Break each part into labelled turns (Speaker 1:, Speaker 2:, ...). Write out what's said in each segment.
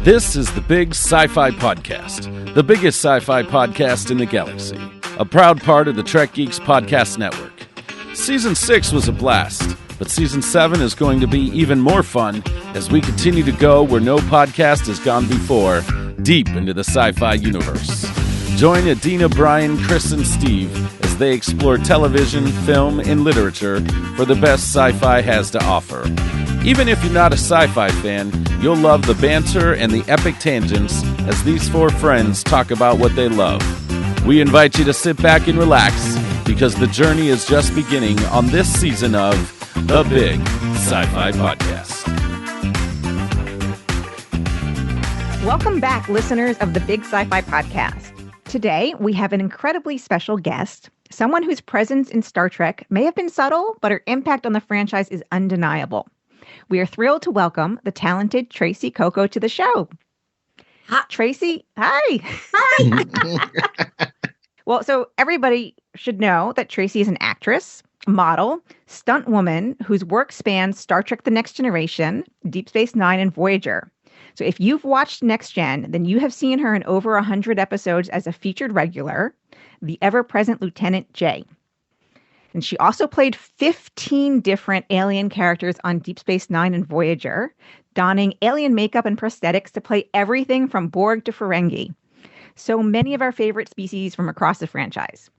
Speaker 1: This is the BIG Sci-Fi Podcast, the biggest sci-fi podcast in the galaxy, a proud part of the Trek Geeks Podcast Network. Season 6 was a blast, but Season 7 is going to be even more fun as we continue to go where no podcast has gone before, deep into the sci-fi universe. Join Adina, Brian, Cris, and Steve as they explore television, film, and literature for the best sci-fi has to offer. Even if you're not a sci-fi fan, you'll love the banter and the epic tangents as these four friends talk about what they love. We invite you to sit back and relax because the journey is just beginning on this season of the BIG Sci-Fi Podcast.
Speaker 2: Welcome back, listeners of the BIG Sci-Fi Podcast. Today, we have an incredibly special guest, someone whose presence in Star Trek may have been subtle, but her impact on the franchise is undeniable. We are thrilled to welcome the talented Tracee Cocco to the show. Hi. Tracee, hi.
Speaker 3: Hi.
Speaker 2: Well, so everybody should know that Tracee is an actress, model, stunt woman whose work spans Star Trek The Next Generation, Deep Space Nine, and Voyager. So if you've watched Next Gen, then you have seen her in over 100 episodes as a featured regular, the ever-present Lieutenant J. And she also played 15 different alien characters on Deep Space Nine and Voyager, donning alien makeup and prosthetics to play everything from Borg to Ferengi. So many of our favorite species from across the franchise.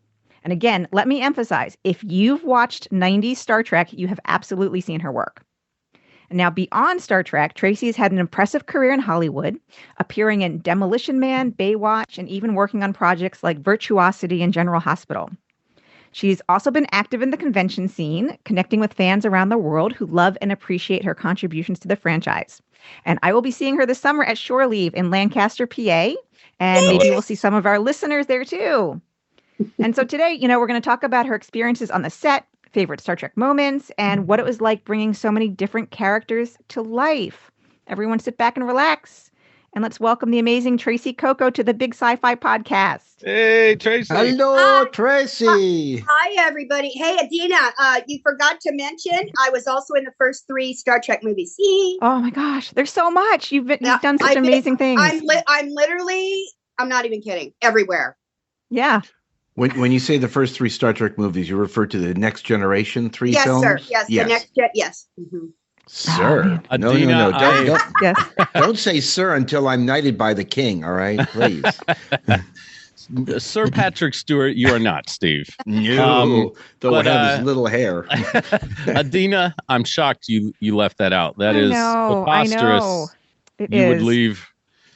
Speaker 2: And again, let me emphasize, if you've watched 90s Star Trek, you have absolutely seen her work. And now beyond Star Trek, Tracee has had an impressive career in Hollywood, appearing in Demolition Man, Baywatch, and even working on projects like Virtuosity and General Hospital. She's also been active in the convention scene, connecting with fans around the world who love and appreciate her contributions to the franchise. And I will be seeing her this summer at Shore Leave in Lancaster, PA, and maybe we'll see some of our listeners there too. And so today, we're going to talk about her experiences on the set, favorite Star Trek moments, and what it was like bringing so many different characters to life. Everyone sit back and relax. And let's welcome the amazing Tracee Cocco to the BIG Sci-Fi Podcast.
Speaker 1: Hey, Tracee.
Speaker 3: Hello, Tracee.
Speaker 4: Hi, everybody. Hey, Adina, you forgot to mention I was also in the first 3 Star Trek movies.
Speaker 2: Oh my gosh, there's so much. You've done such amazing things.
Speaker 4: I'm literally, I'm not even kidding, everywhere.
Speaker 2: Yeah.
Speaker 3: When you say the first 3 Star Trek movies, you refer to the Next Generation 3 films?
Speaker 4: Yes, sir. Yes, the next gen. Yes. Mm-hmm.
Speaker 3: Sir.
Speaker 1: Oh,
Speaker 3: No.
Speaker 2: Yes.
Speaker 3: Don't say sir until I'm knighted by the king, all right? Please.
Speaker 1: Sir Patrick Stewart, you are not, Steve.
Speaker 3: No, though I have his little hair.
Speaker 1: Adina, I'm shocked you left that out. That is preposterous.
Speaker 2: I know.
Speaker 1: You would leave.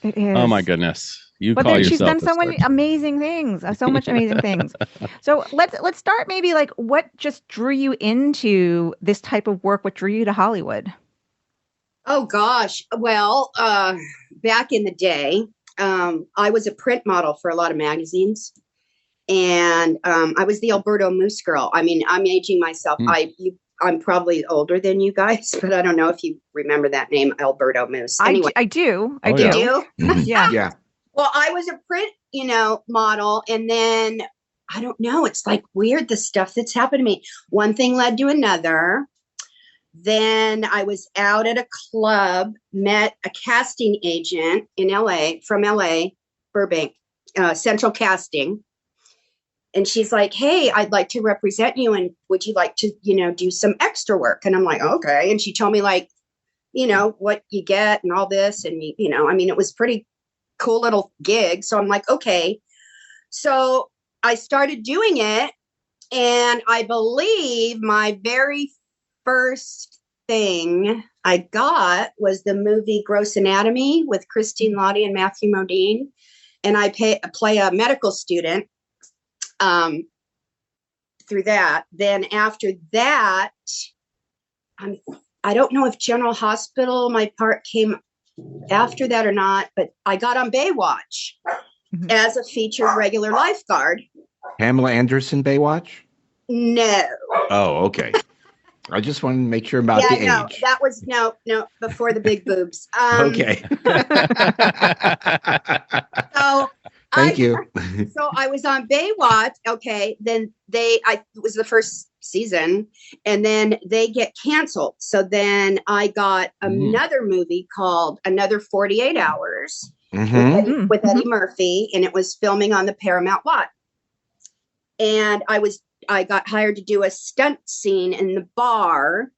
Speaker 2: It is.
Speaker 1: Oh my goodness.
Speaker 2: But then she's done so many amazing things, so much amazing things. So let's start maybe like what just drew you into this type of work? What drew you to Hollywood?
Speaker 4: Oh gosh. Well, back in the day, I was a print model for a lot of magazines, and I was the Alberto Moose girl. I mean, I'm aging myself. I'm probably older than you guys, but I don't know if you remember that name, Alberto Moose. Anyway,
Speaker 2: I do. I
Speaker 1: do.
Speaker 4: You do?
Speaker 3: Yeah.
Speaker 4: Well, I was a print, model, and then I don't know. It's like weird, the stuff that's happened to me. One thing led to another. Then I was out at a club, met a casting agent in LA, from LA, Burbank, Central Casting. And she's like, hey, I'd like to represent you. And would you like to, do some extra work? And I'm like, okay. And she told me what you get and all this. And, it was pretty cool little gig. So I'm like, okay. So I started doing it. And I believe my very first thing I got was the movie Gross Anatomy with Christine Lottie and Matthew Modine. And I play a medical student through that. Then after that, I don't know if General Hospital, my part came after that or not, but I got on Baywatch as a featured regular lifeguard.
Speaker 3: Pamela Anderson, Baywatch?
Speaker 4: No. Oh,
Speaker 3: okay. I just wanted to make sure about the age.
Speaker 4: No, that was no, before the big boobs.
Speaker 3: Okay.
Speaker 4: So
Speaker 3: Thank you.
Speaker 4: So I was on Baywatch. Okay. Then it was the first season, and then they get canceled. So then I got another movie called Another 48 Hours with Eddie Murphy, and it was filming on the Paramount lot. And I got hired to do a stunt scene in the bar.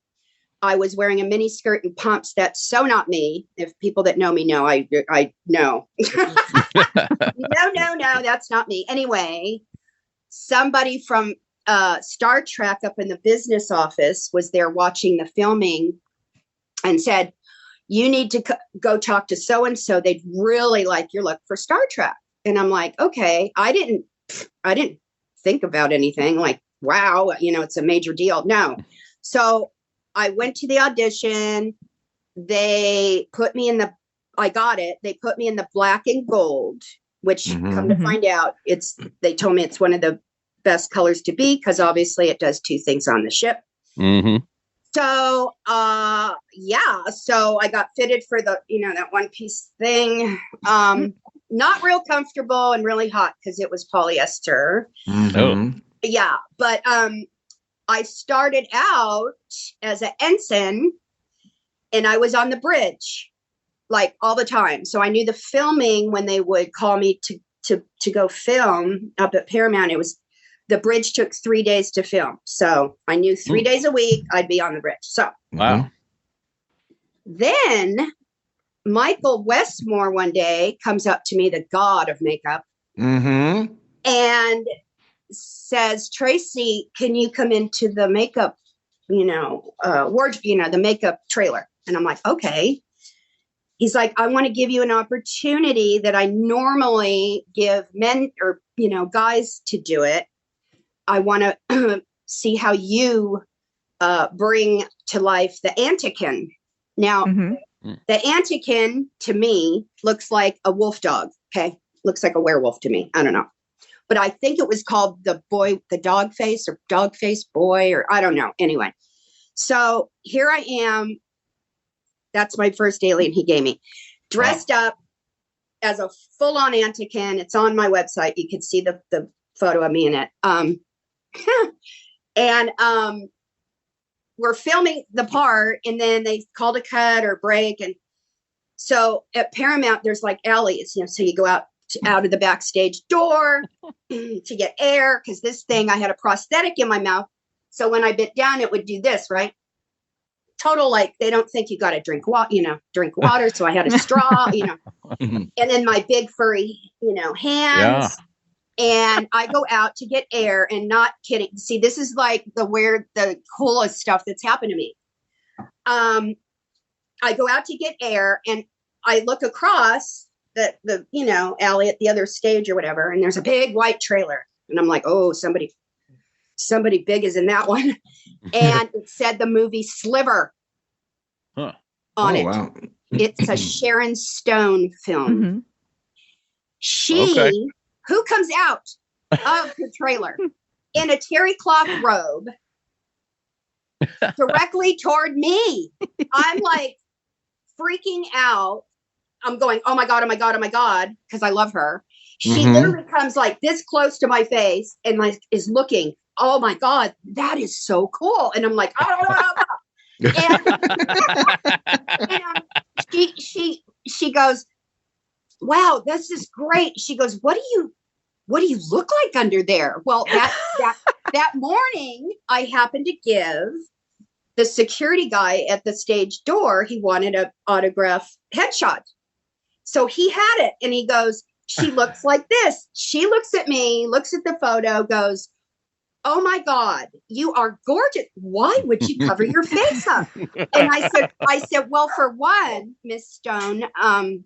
Speaker 4: I was wearing a mini skirt and pumps. That's so not me. If people that know me know, I know. No, that's not me. Anyway, somebody from Star Trek up in the business office was there watching the filming and said, you need to go talk to so-and-so. They'd really like your look for Star Trek. And I'm like, okay, I didn't think about anything like, wow, it's a major deal. No. So I went to the audition. They put me in I got it. They put me in the black and gold, which come to find out, they told me it's one of the best colors to be, because obviously it does two things on the ship. So, so I got fitted for the, that one piece thing. Not real comfortable and really hot because it was polyester. Yeah. But, I started out as an ensign, and I was on the bridge like all the time. So I knew the filming when they would call me to go film up at Paramount. The bridge took 3 days to film. So I knew 3 days a week I'd be on the bridge. So
Speaker 1: wow.
Speaker 4: Then Michael Westmore one day comes up to me, the god of makeup, and says, Tracee, can you come into the makeup, ward, the makeup trailer? And I'm like, okay. He's like, I want to give you an opportunity that I normally give men or, guys to do it. I want to see how you bring to life the Antikin. Now, the Antikin to me looks like a wolf dog. Okay. Looks like a werewolf to me. I don't know. But I think it was called the dog face or dog face boy, or I don't know. Anyway, so here I am. That's my first alien he gave me, dressed up as a full-on Antikin. It's on my website. You can see the photo of me in it. And we're filming the part, and then they called a cut or break. And so at Paramount, there's like alleys, so you go out of the backstage door to get air, because this thing, I had a prosthetic in my mouth, so when I bit down it would do this, right? Total, like, they don't think you got to drink water, so I had a straw, and then my big furry hands, and I go out to get air, and not kidding, see, this is like the coolest stuff that's happened to me. I go out to get air, and I look across the alley at the other stage or whatever, and there's a big white trailer, and I'm like, oh, somebody big is in that one. And it said the movie Sliver on it. Wow. It's a Sharon Stone film. Who comes out of the trailer in a terry cloth robe directly toward me. I'm like freaking out. I'm going, oh my God, because I love her. She literally comes like this close to my face and like is looking, oh my God, that is so cool. And I'm like, and she goes, wow, this is great. She goes, what do you look like under there? Well, that morning I happened to give the security guy at the stage door, he wanted an autograph headshot. So he had it, and he goes, she looks like this. She looks at me, looks at the photo, goes, oh my God, you are gorgeous. Why would you cover your face up? And I said, well, for one, Miss Stone, I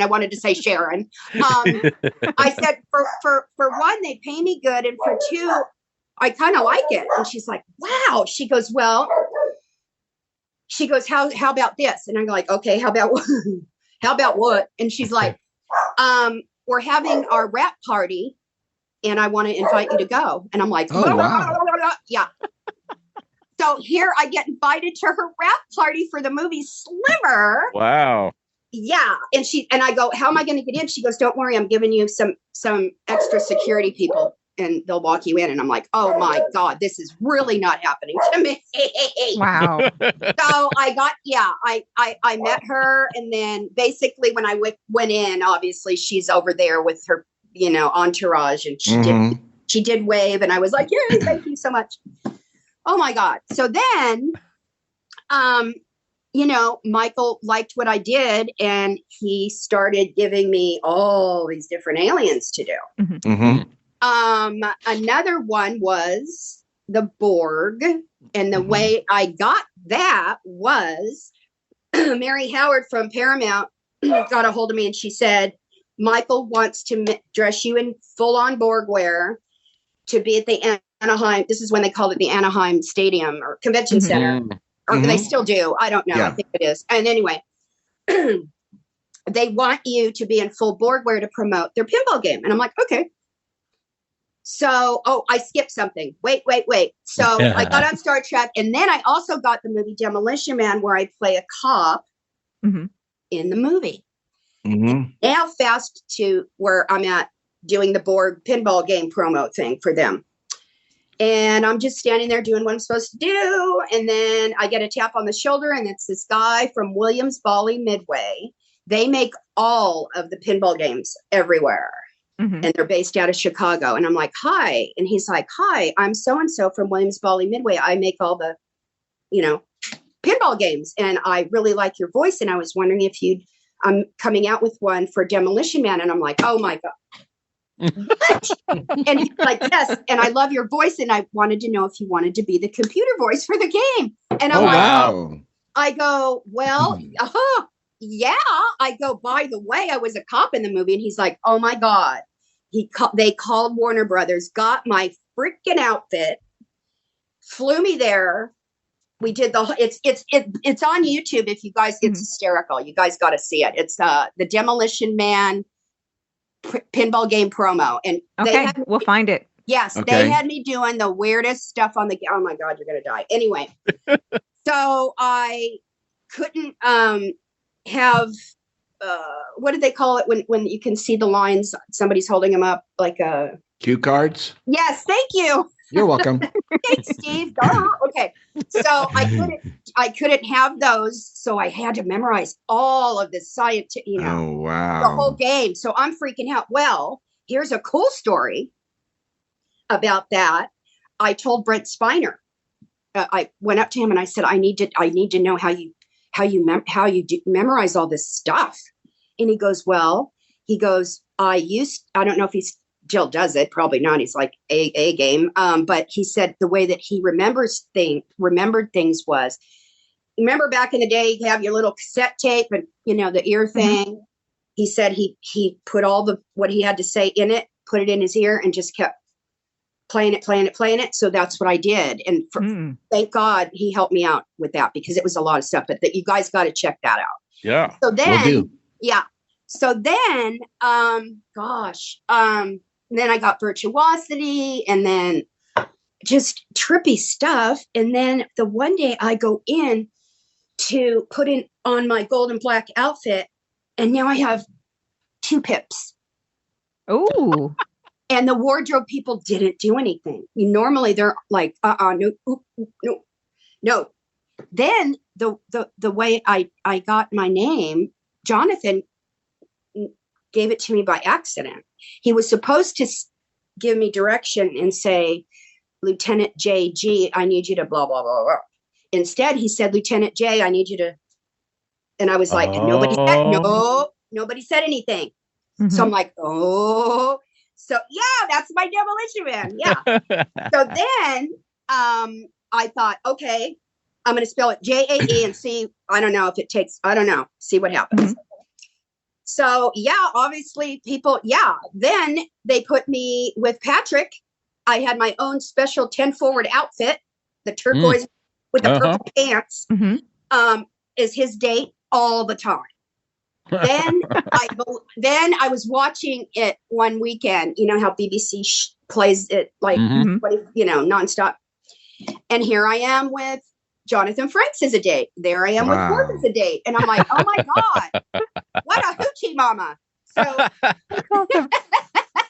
Speaker 4: wanted to say Sharon. I said, for one, they pay me good. And for two, I kind of like it. And she's like, wow. She goes, how about this? And I'm like, okay, how about what? And she's like, we're having our wrap party, and I want to invite you to go. And I'm like, oh, wow. Yeah. So here I get invited to her wrap party for the movie Sliver.
Speaker 1: Wow.
Speaker 4: Yeah. And I go, how am I going to get in? She goes, don't worry, I'm giving you some extra security people. and they'll walk you in. And I'm like, oh my God, this is really not happening to me.
Speaker 2: Wow.
Speaker 4: So I met her. And then basically when I went in, obviously she's over there with her, entourage, and she did wave, and I was like, yay, thank you so much. Oh my God. So then, Michael liked what I did, and he started giving me all these different aliens to do. Another one was the Borg. And the way I got that was Mary Howard from Paramount got a hold of me, and she said, Michael wants to dress you in full on Borg wear to be at the Anaheim. This is when they called it the Anaheim Stadium or Convention Center. Or they still do. I don't know. Yeah. I think it is. And anyway, they want you to be in full Borg wear to promote their pinball game. And I'm like, okay. So, I skipped something. Wait. So I got on Star Trek. And then I also got the movie Demolition Man, where I play a cop in the movie. Now fast to where I'm at doing the Borg pinball game promo thing for them. And I'm just standing there doing what I'm supposed to do. And then I get a tap on the shoulder, and it's this guy from Williams Bally Midway. They make all of the pinball games everywhere. And they're based out of Chicago. And I'm like, hi. And he's like, hi, I'm so-and-so from Williams Bally Midway. I make all the, pinball games. And I really like your voice. And I was wondering if I'm coming out with one for Demolition Man. And I'm like, oh my God. What? And he's like, yes, and I love your voice, and I wanted to know if you wanted to be the computer voice for the game. And I'm
Speaker 3: wow.
Speaker 4: I go, well, yeah. I go, by the way, I was a cop in the movie. And he's like, oh my God. They called Warner Brothers, got my freaking outfit, flew me there. We did it's on YouTube. If you guys, it's hysterical. You guys got to see it. It's the Demolition Man pinball game promo, and
Speaker 2: we'll find it.
Speaker 4: Yes, they had me doing the weirdest stuff on the. Oh my God, you're gonna die. Anyway, so I couldn't have what did they call it when you can see the lines? Somebody's holding them up like a
Speaker 3: cue cards.
Speaker 4: Yes, thank you.
Speaker 3: You're welcome.
Speaker 4: Thanks, Steve. Okay, so I couldn't have those, so I had to memorize all of the science.
Speaker 3: Oh wow,
Speaker 4: the whole game. So I'm freaking out. Well, here's a cool story about that. I told Brent Spiner. I went up to him and I said, I need to know how you memorize all this stuff. And he goes, I don't know if he still does it. Probably not. He's like a game. But he said the way that he remembered things was, remember back in the day, you have your little cassette tape and, the ear thing. He said he put all what he had to say in it, put it in his ear, and just kept playing it. So that's what I did. And thank God he helped me out with that, because it was a lot of stuff, but you guys got to check that out.
Speaker 1: Yeah.
Speaker 4: So then, So then, then I got Virtuosity, and then just trippy stuff. And then the one day I go in to put on my gold and black outfit, and now I have 2 pips.
Speaker 2: Oh.
Speaker 4: And the wardrobe people didn't do anything. Normally they're like, no. Then the way I got my name, Jonathan gave it to me by accident. He was supposed to give me direction and say, Lieutenant JG, I need you to blah, blah, blah, blah. Instead, he said, Lieutenant J, I need you to. And I was like, nobody said anything. So I'm like, so yeah, that's my Demolition Man. Yeah. So then I thought, okay, I'm going to spell it JAE and see. I don't know if it takes, see what happens. So yeah, obviously people, then they put me with Patrick. I had my own special 10 forward outfit, the turquoise with the purple pants, is his date all the time. Then I was watching it one weekend. You know how BBC plays it like nonstop. And here I am with Jonathan Frakes as a date. There I am with Corp as a date. And I'm like, oh my God, what a hoochie mama.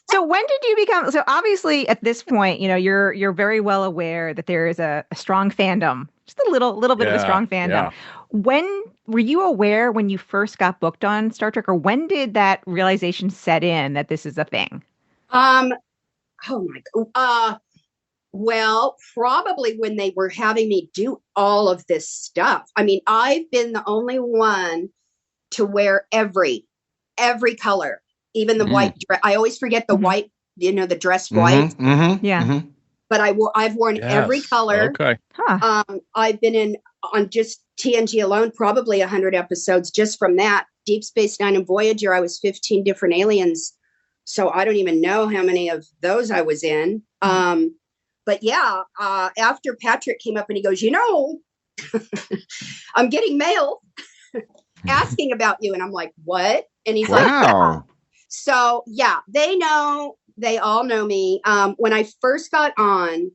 Speaker 4: So
Speaker 2: when did you become? So obviously, at this point, you're very well aware that there is a strong fandom, just a little bit of a strong fandom.
Speaker 1: Yeah.
Speaker 2: When were you aware when you first got booked on Star Trek, or when did that realization set in that this is a thing?
Speaker 4: Oh my God. Well, probably when they were having me do all of this stuff. I mean, I've been the only one to wear every color, even the white dress. I always forget the white, the dress white. But I've worn every color.
Speaker 1: Okay.
Speaker 2: Huh.
Speaker 4: I've been on just TNG alone, probably 100 episodes just from that. Deep Space Nine and Voyager, I was 15 different aliens. So I don't even know how many of those I was in. But yeah, after Patrick came up and he goes, I'm getting mail asking about you. And I'm like, what? And he's like, yeah. So yeah, they all know me. When I first got on,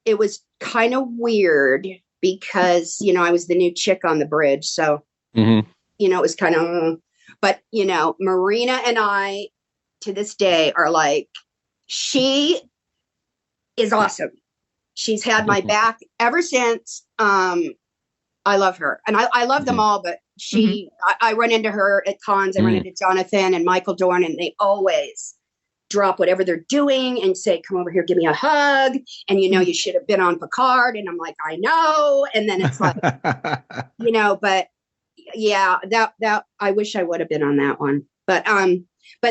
Speaker 4: it was kind of weird because, I was the new chick on the bridge. So, it was kind of, but, Marina and I to this day are like, she is awesome. She's had my back ever since. I love her, and I love them all, but I run into her at cons. I run into Jonathan and Michael Dorn, and they always drop whatever they're doing and say, come over here, give me a hug. And, you should have been on Picard. And I'm like, I know. And then it's like, but yeah, that I wish I would have been on that one. But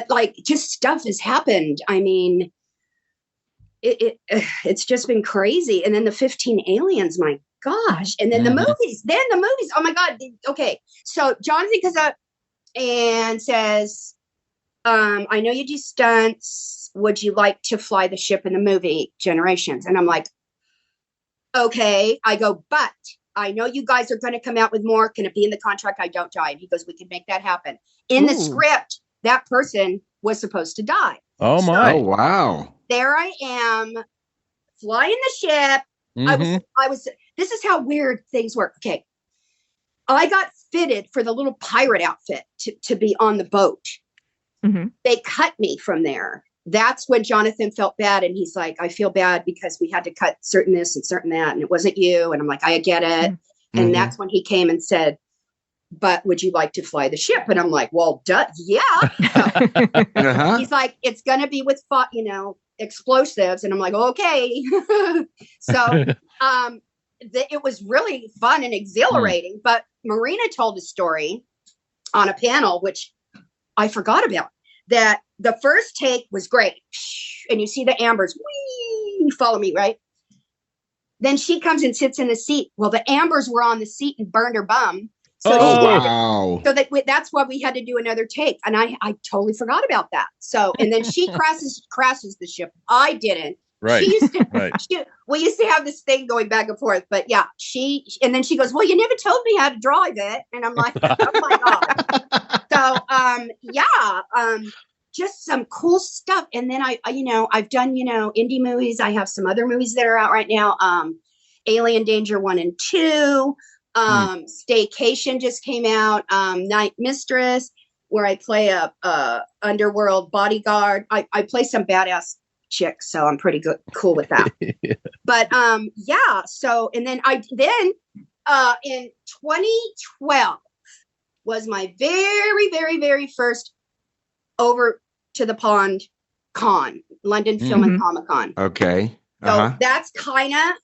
Speaker 4: like just stuff has happened. I mean, it's just been crazy. And then the 15 aliens, my gosh. And then the movies, oh my God. Okay. So Jonathan comes up and says, I know you do stunts. Would you like to fly the ship in the movie Generations? And I'm like, okay. I go, but I know you guys are going to come out with more. Can it be in the contract? I don't die. And he goes, we can make that happen. In the script, that person was supposed to die.
Speaker 1: Oh my.
Speaker 3: Oh, wow.
Speaker 4: There I am flying the ship. I was, this is how weird things work. Okay. I got fitted for the little pirate outfit to be on the boat. They cut me from there. That's when Jonathan felt bad. And he's like, I feel bad because we had to cut certain this and certain that. And it wasn't you. And I'm like, I get it. And that's when he came and said, but would you like to fly the ship? And I'm like, well, duh, yeah. So, he's like, it's going to be with, explosives. And I'm like, okay. So it was really fun and exhilarating. But Marina told a story on a panel, which I forgot about, that the first take was great. And you see the ambers, whee, follow me, right? Then she comes and sits in the seat. Well, the ambers were on the seat and burned her bum. So
Speaker 3: wow.
Speaker 4: So that's why we had to do another take. And I totally forgot about that. So, and then she crashes the ship. I didn't.
Speaker 1: Right.
Speaker 4: We used to have this thing going back and forth, but yeah, and then she goes, well, you never told me how to drive it. And I'm like, oh my God. So, just some cool stuff. And then I've done, indie movies. I have some other movies that are out right now. Alien Danger 1 and 2. Staycation just came out. Night Mistress, where I play a underworld bodyguard. I play some badass chick, so I'm pretty cool with that. But yeah, so and then in 2012 was my very, very, very first over to the pond con, London Film and Comic Con.
Speaker 3: Okay.
Speaker 4: So that's kind of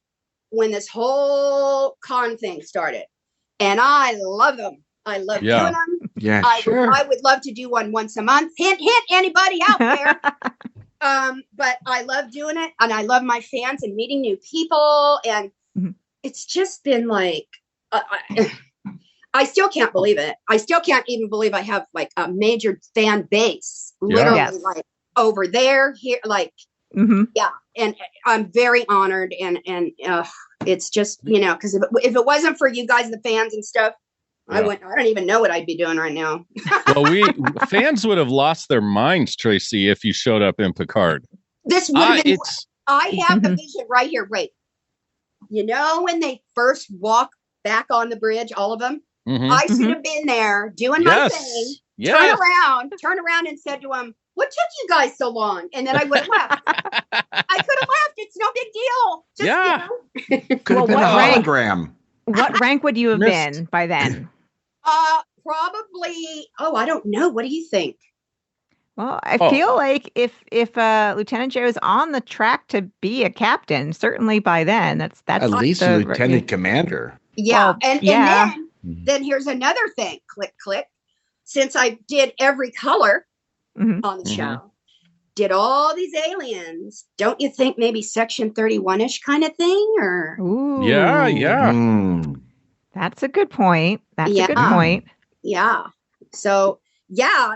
Speaker 4: when this whole con thing started. And I love them. I love doing them.
Speaker 3: Yeah,
Speaker 4: I would love to do one once a month. Hint, anybody out there. But I love doing it. And I love my fans and meeting new people. And it's just been like, I still can't believe it. I still can't even believe I have like a major fan base, literally like over there, here, like, yeah. And I'm very honored. And it's just, because if it wasn't for you guys, the fans and stuff, I don't even know what I'd be doing right now.
Speaker 1: Well, fans would have lost their minds, Tracee, if you showed up in Picard.
Speaker 4: This would have been, I have the vision right here. Wait, when they first walk back on the bridge, all of them, I should have been there doing my thing. Turn around and said to them, what took you guys so long? And then I would have laughed. I could have laughed. It's no big deal. Just,
Speaker 1: Yeah.
Speaker 3: Could have been a
Speaker 2: rank?
Speaker 3: hologram.
Speaker 2: What rank would you have
Speaker 1: Missed.
Speaker 2: been by then?
Speaker 4: Probably, I don't know. What do you think?
Speaker 2: Well, I feel like if Lieutenant Joe is on the track to be a captain, certainly by then that's
Speaker 3: At least a lieutenant commander.
Speaker 4: Yeah.
Speaker 2: Well,
Speaker 4: and then here's another thing. Click, click. Since I did every color
Speaker 2: Mhm.
Speaker 4: on the show, did all these aliens, don't you think maybe Section 31-ish kind of thing? Or
Speaker 2: Ooh,
Speaker 1: Yeah.
Speaker 2: That's a good point. That's a good
Speaker 4: Yeah.
Speaker 2: point.
Speaker 4: yeah. So yeah,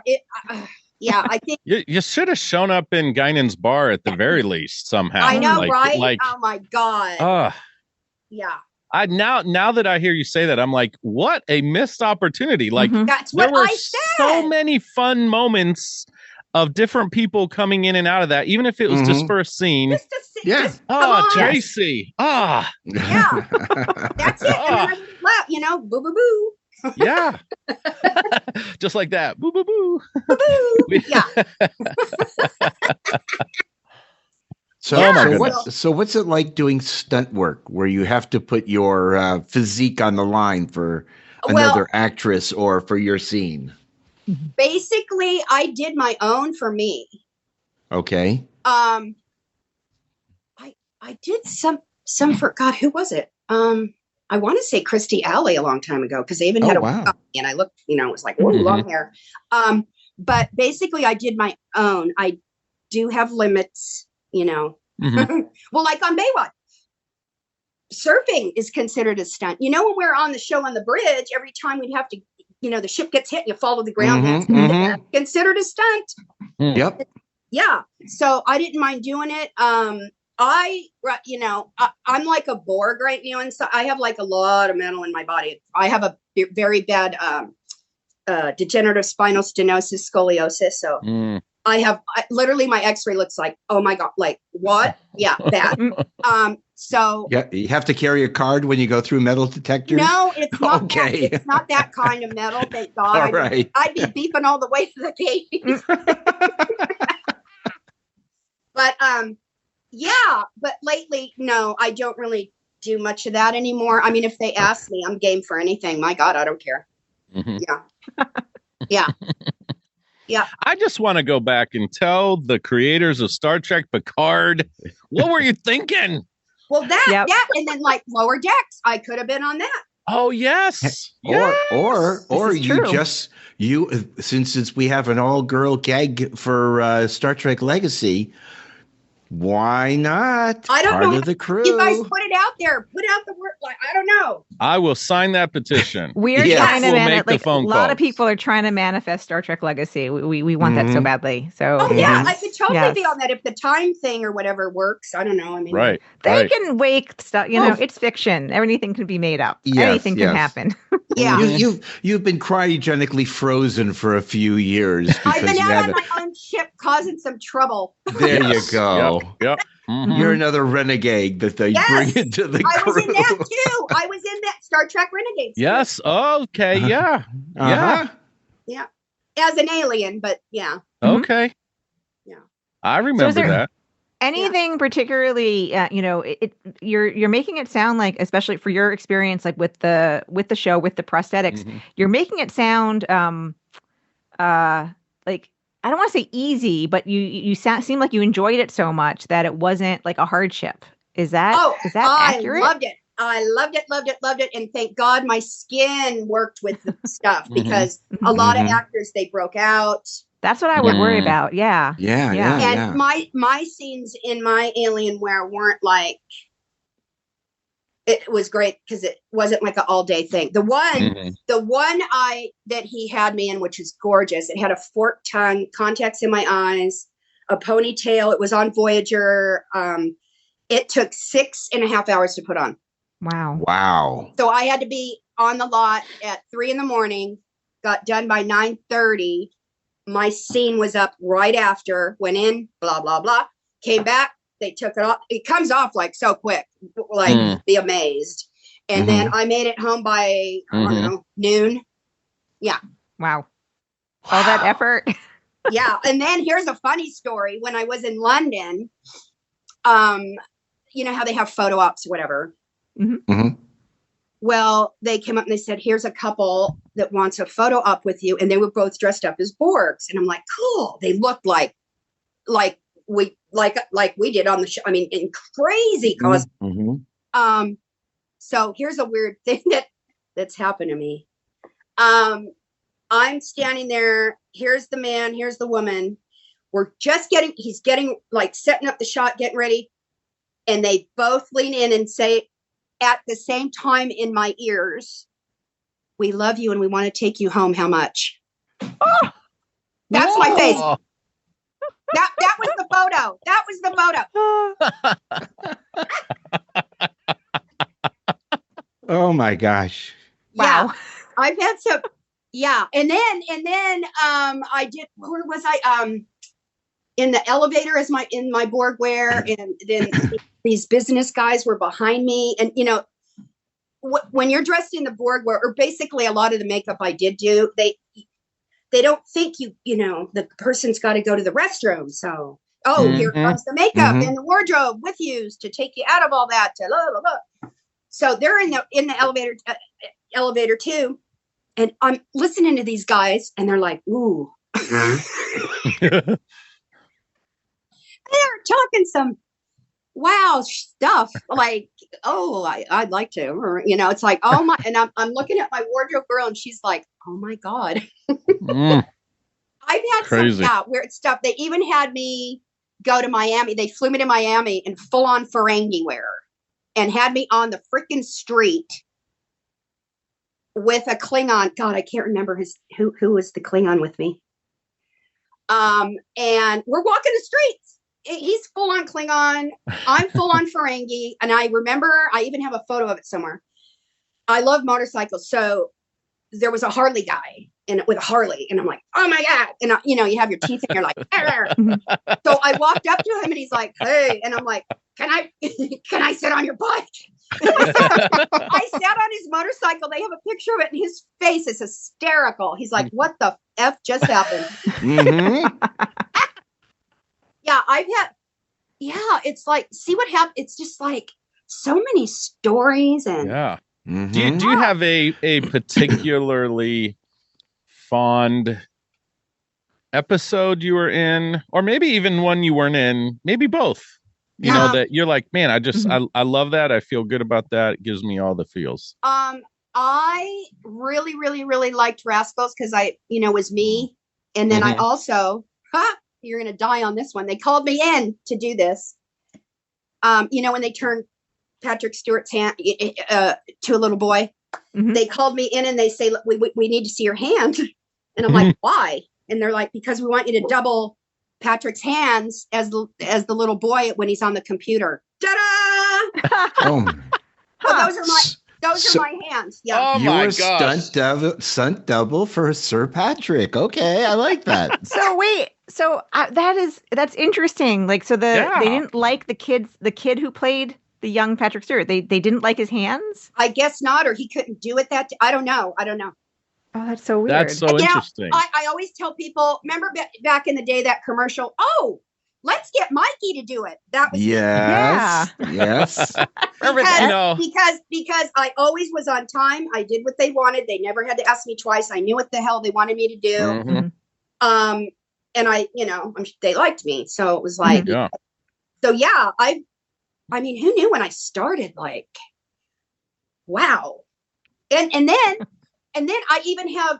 Speaker 4: I think
Speaker 1: You should have shown up in Guinan's bar at the very least somehow.
Speaker 4: I know,
Speaker 1: Like-
Speaker 4: right?
Speaker 1: Like,
Speaker 4: Oh my God. Yeah.
Speaker 1: I now that I hear you say that, I'm like, what a missed opportunity! Like,
Speaker 2: Mhm.
Speaker 4: That's
Speaker 1: there
Speaker 4: what
Speaker 1: were
Speaker 4: I said.
Speaker 1: so many fun moments of different people coming in and out of that, even if it was just for a scene.
Speaker 4: Just to see,
Speaker 3: Yeah.
Speaker 4: just, come on.
Speaker 1: Tracee.
Speaker 4: Yeah. That's it. And then I would laugh, boo, boo, boo.
Speaker 1: Yeah. Just like that. Boo, boo, boo.
Speaker 4: Boo, boo. Yeah.
Speaker 3: So,
Speaker 1: Oh my
Speaker 3: so,
Speaker 1: goodness.
Speaker 3: what's it like doing stunt work where you have to put your physique on the line for another actress or for your scene?
Speaker 4: Basically, I did my own for me.
Speaker 3: Okay.
Speaker 4: I did some for God, who was it? I want to say Christy Alley a long time ago because they even had a
Speaker 3: wow.
Speaker 4: and I looked, it was like, whoa, long hair. But basically, I did my own. I do have limits, Well, like on Baywatch, surfing is considered a stunt. When we're on the show on the bridge, every time we'd have to, the ship gets hit, you fall to the ground. That's considered a stunt.
Speaker 3: Yep.
Speaker 4: Yeah. So I didn't mind doing it. I'm like a Borg right now. And so I have like a lot of metal in my body. I have a very bad degenerative spinal stenosis, scoliosis. So literally my x-ray looks like, oh my God, like what? Yeah, that. So
Speaker 3: yeah, you have to carry a card when you go through metal detectors?
Speaker 4: No, it's not.
Speaker 3: Okay.
Speaker 4: It's not that kind of metal, thank God.
Speaker 3: All right.
Speaker 4: I'd be beeping all the way to the gate. But but lately, no, I don't really do much of that anymore. I mean, if they ask me, I'm game for anything. My God, I don't care. Yeah.
Speaker 1: I just want to go back and tell the creators of Star Trek Picard, what were you thinking?
Speaker 4: Well, that, and then like Lower Decks, I could have been on that.
Speaker 1: Oh, yes.
Speaker 3: Or
Speaker 2: This is true.
Speaker 3: since we have an all-girl gag for Star Trek Legacy, why not?
Speaker 4: I don't
Speaker 3: Part
Speaker 4: know.
Speaker 3: of the crew.
Speaker 4: You guys put it out there. Put out the word. Like, I don't know.
Speaker 1: I will sign that petition.
Speaker 2: We're
Speaker 3: Yes.
Speaker 2: trying to
Speaker 1: We'll make the
Speaker 2: like a
Speaker 1: phone
Speaker 2: lot of
Speaker 1: calls.
Speaker 2: people are trying to manifest Star Trek Legacy. We want that so badly. So
Speaker 4: Oh yeah, I could totally
Speaker 2: Yes.
Speaker 4: be on that if the time thing or whatever works. I don't know. I mean,
Speaker 1: Right.
Speaker 2: they
Speaker 1: right.
Speaker 2: can wake stuff. It's fiction. Anything can be made up.
Speaker 3: Yes,
Speaker 2: Anything can
Speaker 3: yes.
Speaker 2: happen.
Speaker 4: Yeah.
Speaker 3: You've been cryogenically frozen for a few years
Speaker 4: I've
Speaker 3: because
Speaker 4: been
Speaker 3: you
Speaker 4: out
Speaker 3: have
Speaker 4: on my own ship causing some trouble.
Speaker 3: There
Speaker 1: Yes.
Speaker 3: you go.
Speaker 1: Yep. Mhm.
Speaker 3: You're another renegade that they
Speaker 4: Yes.
Speaker 3: bring into the
Speaker 4: I
Speaker 3: crew.
Speaker 4: was in that too. I was in that Star Trek Renegades.
Speaker 1: Yes. Okay. Yeah.
Speaker 3: Uh-huh.
Speaker 4: Yeah. As an alien, but yeah.
Speaker 1: Okay.
Speaker 4: Yeah.
Speaker 1: I remember
Speaker 2: there-
Speaker 1: that.
Speaker 2: Anything particularly, you're making it sound like, especially for your experience, like with the show with the prosthetics, you're making it sound like, I don't want to say easy, but you seem like you enjoyed it so much that it wasn't like a hardship. Is that accurate?
Speaker 4: I loved it. I loved it. And thank God my skin worked with the stuff because a lot of actors, they broke out.
Speaker 2: That's what I would worry about. Yeah.
Speaker 4: And my scenes in my Alienware weren't like, it was great because it wasn't like an all day thing. The one that he had me in, which is gorgeous. It had a forked tongue, contacts in my eyes, a ponytail. It was on Voyager. It took 6.5 hours to put on.
Speaker 3: Wow.
Speaker 4: So I had to be on the lot at 3 a.m, got done by 9:30. My scene was up right after, went in, blah, blah, blah, came back. They took it off. It comes off like so quick, like be amazed. And then I made it home by, I don't know, noon. Yeah.
Speaker 2: Wow. All that effort.
Speaker 4: Yeah. And then here's a funny story. When I was in London, you know how they have photo ops, whatever.
Speaker 2: Mm-hmm.
Speaker 3: Mhm.
Speaker 4: Well, they came up and they said, here's a couple that wants a photo op with you. And they were both dressed up as Borgs. And I'm like, cool. They looked like we did on the show. I mean, in crazy costumes.
Speaker 3: Mhm.
Speaker 4: So here's a weird thing that's happened to me. I'm standing there. Here's the man. Here's the woman. He's getting like setting up the shot, getting ready. And they both lean in and say at the same time in my ears, we love you and we want to take you home. How much? Oh, that's my face. That was the photo. That was the photo.
Speaker 3: Oh my gosh.
Speaker 4: Yeah.
Speaker 2: Wow.
Speaker 4: I've had some, yeah. And then I did, where was I? In the elevator in my Borg wear. And then these business guys were behind me. And, you know, when you're dressed in the Borg wear, or basically a lot of the makeup I did do, they don't think you know, the person's got to go to the restroom. So, here comes the makeup and the wardrobe with you to take you out of all that. So they're in the elevator too. And I'm listening to these guys and they're like, ooh. They're talking some wow stuff like, oh, I'd like to, or, you know, it's like, oh my, and I'm looking at my wardrobe girl and she's like, oh my God. I've had
Speaker 1: Crazy.
Speaker 4: some weird stuff. They even had me go to Miami. They flew me to Miami in full on Ferengi wear and had me on the freaking street with a Klingon. God, I can't remember who was the Klingon with me. And we're walking the streets. He's full on Klingon. I'm full on Ferengi. And I remember, I even have a photo of it somewhere. I love motorcycles. So there was a Harley guy with a Harley. And I'm like, oh my God. And you know, you have your teeth and you're like, arr. So I walked up to him and he's like, hey, and I'm like, can I sit on your bike? I sat on his motorcycle. They have a picture of it and his face is hysterical. He's like, what the F just happened? Yeah, it's like, see what happened. It's just like so many stories and
Speaker 1: yeah. Do you have a particularly fond episode you were in, or maybe even one you weren't in, maybe both? You know, that you're like, man, I love that. I feel good about that. It gives me all the feels.
Speaker 4: I really, really, really liked Rascals because was me. And then I also, you're going to die on this one. They called me in to do this. When they turned Patrick Stewart's hand to a little boy, they called me in and they say, look, we need to see your hand. And I'm like, why? And they're like, because we want you to double Patrick's hands as the little boy when he's on the computer. Ta-da! Those are my hands. Yeah.
Speaker 1: Oh my gosh.
Speaker 3: Stunt double for Sir Patrick. Okay, I like that.
Speaker 2: So wait, that's interesting. Like, so they didn't like the kid who played the young Patrick Stewart. They didn't like his hands.
Speaker 4: I guess not, or he couldn't do it. I don't know.
Speaker 2: Oh, that's so weird.
Speaker 1: That's so interesting.
Speaker 4: I always tell people, remember back in the day, that commercial, oh, let's get Mikey to do it. That was
Speaker 3: yes.
Speaker 4: Because I always was on time. I did what they wanted. They never had to ask me twice. I knew what the hell they wanted me to do. And they liked me. So it was like, so yeah, I mean, who knew when I started? Like, wow. And then I even have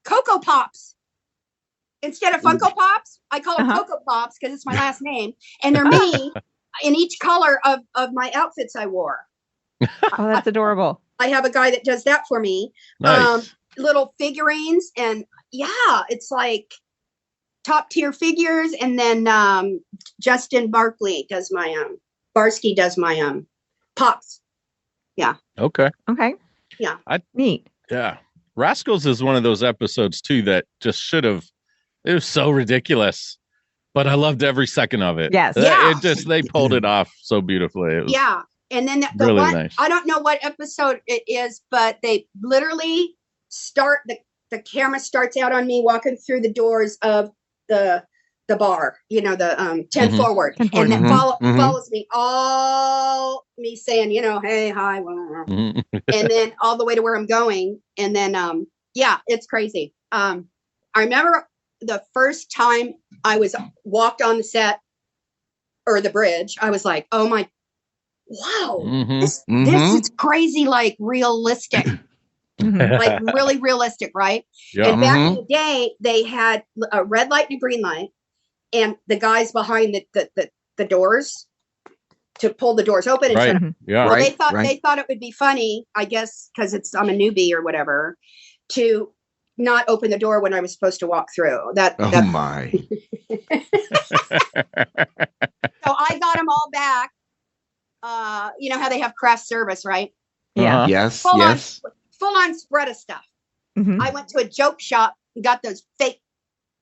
Speaker 4: Cocoa Pops. Instead of Funko Pops, I call them Cocoa Pops because it's my last name. And they're me in each color of my outfits I wore.
Speaker 2: Oh, that's adorable.
Speaker 4: I have a guy that does that for me.
Speaker 1: Nice.
Speaker 4: Little figurines. And yeah, it's like top tier figures. And then Justin Barsky does my Pops. Yeah.
Speaker 1: Okay.
Speaker 4: Yeah.
Speaker 2: Neat.
Speaker 1: Yeah. Rascals is one of those episodes too that just should have. It was so ridiculous, but I loved every second of it.
Speaker 2: Yes.
Speaker 1: They pulled it off so beautifully. It was
Speaker 4: and then the
Speaker 1: really
Speaker 4: one,
Speaker 1: nice.
Speaker 4: I don't know what episode it is, but they literally start the camera starts out on me walking through the doors of the bar, the 10 forward.
Speaker 2: 10
Speaker 4: And then
Speaker 3: Mhm.
Speaker 4: follows me, all me saying, hey, hi, and then all the way to where I'm going. And then, it's crazy. I remember the first time I was walked on the set or the bridge, I was like, oh my, wow, this is crazy, like realistic. Like really realistic, right?
Speaker 1: Yeah.
Speaker 4: And back in the day, they had a red light and a green light, and the guys behind the doors to pull the doors open and shut up.
Speaker 1: Yeah.
Speaker 4: Well, they thought it would be funny, I guess, because I'm a newbie or whatever, to not open the door when I was supposed to walk through.
Speaker 3: My.
Speaker 4: So I got them all back. You know how they have craft service, right?
Speaker 2: Yeah.
Speaker 3: Yes.
Speaker 4: Full on spread of stuff. I went to a joke shop and got those fake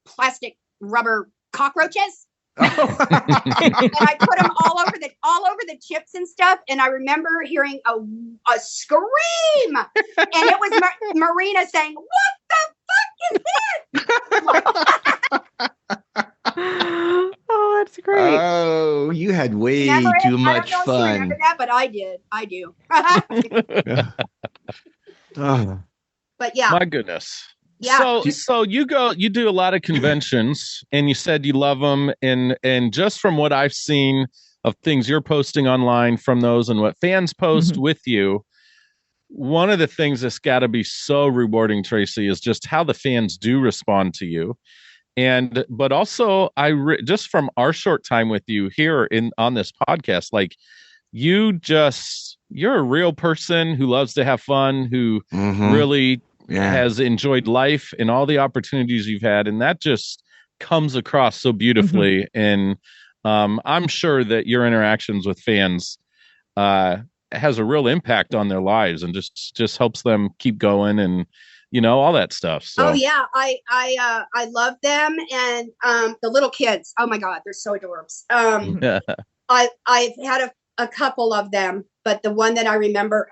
Speaker 4: plastic rubber cockroaches. And I put them all over the chips and stuff. And I remember hearing a scream, and it was Marina saying, "What the fuck is this?"
Speaker 2: Oh, that's great.
Speaker 3: Oh, you had way too much
Speaker 4: I don't know if you
Speaker 3: fun.
Speaker 4: remember that, but I did. I do. But yeah.
Speaker 1: My goodness.
Speaker 4: Yeah.
Speaker 1: So you do a lot of conventions, and you said you love them, and just from what I've seen of things you're posting online from those and what fans post with you, one of the things that's got to be so rewarding, Tracee, is just how the fans do respond to you. But also just from our short time with you here on this podcast, like you're a real person who loves to have fun, who really has enjoyed life and all the opportunities you've had. And that just comes across so beautifully. And I'm sure that your interactions with fans has a real impact on their lives and just helps them keep going and, all that stuff. So.
Speaker 4: Oh yeah. I love them. And the little kids, oh my God, they're so adorable. I've had a couple of them, but the one that I remember,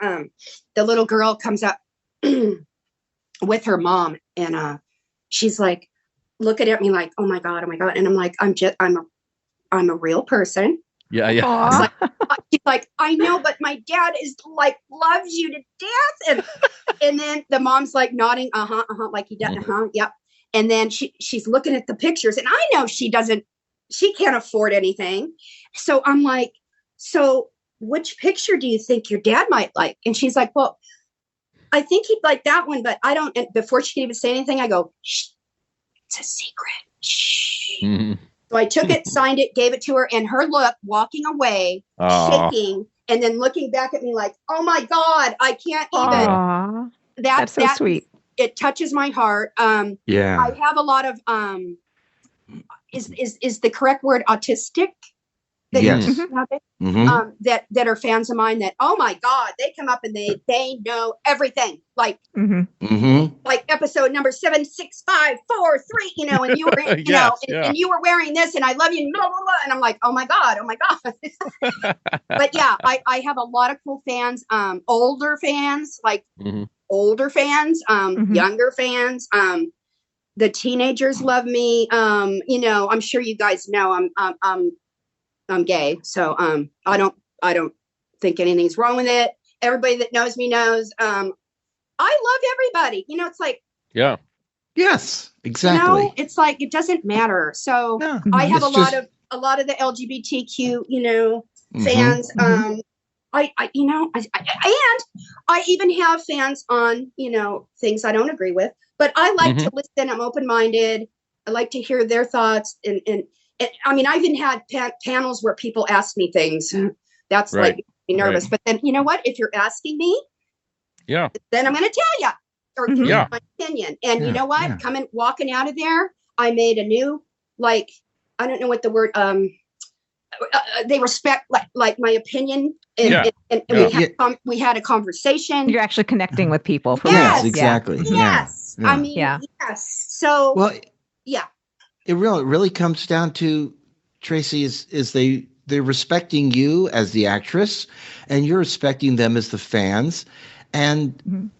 Speaker 4: the little girl comes up with her mom, and she's like looking at me like, oh my God. And I'm like, I'm a real person.
Speaker 1: Yeah.
Speaker 4: She's like, I know, but my dad is like, loves you to death. And then the mom's like nodding, like he does. Yep. And then she's looking at the pictures, and I know she can't afford anything. So I'm like, so which picture do you think your dad might like? And she's like, well, I think he'd like that one, but I don't. And before she could even say anything, I go, shh, it's a secret. Shh. So I took it, signed it, gave it to her, and her look walking away, shaking, and then looking back at me like, oh my God, I can't even.
Speaker 2: Aww. That's so sweet.
Speaker 4: It touches my heart. I have a lot of, is the correct word autistic?
Speaker 3: Yes.
Speaker 4: That are fans of mine that, oh my God, they come up and they know everything. Like, like episode number 76543, and you were, and you were wearing this, and I love you, blah, blah, blah. And I'm like, oh my God. But yeah, I have a lot of cool fans, older fans, like older fans, younger fans, the teenagers love me. I'm sure you guys know I'm gay, so I don't think anything's wrong with it. Everybody that knows me knows. I love everybody. It's like
Speaker 3: yes, exactly.
Speaker 4: It's like it doesn't matter. So I have a lot of the LGBTQ fans. I even have fans on things I don't agree with, but I like to listen. I'm open-minded. I like to hear their thoughts and I mean, I've even had panels where people ask me things. That's like makes me nervous. But then, you know what? If you're asking me, then I'm going to tell you or give you my opinion. And you know what? Walking out of there, I made a new, like, I don't know what the word. They respect like my opinion, and we had a conversation.
Speaker 2: You're actually connecting with people.
Speaker 3: Yes, exactly.
Speaker 4: Yes, I mean, yes. So
Speaker 3: It really comes down to, Tracee, is they're respecting you as the actress, and you're respecting them as the fans, and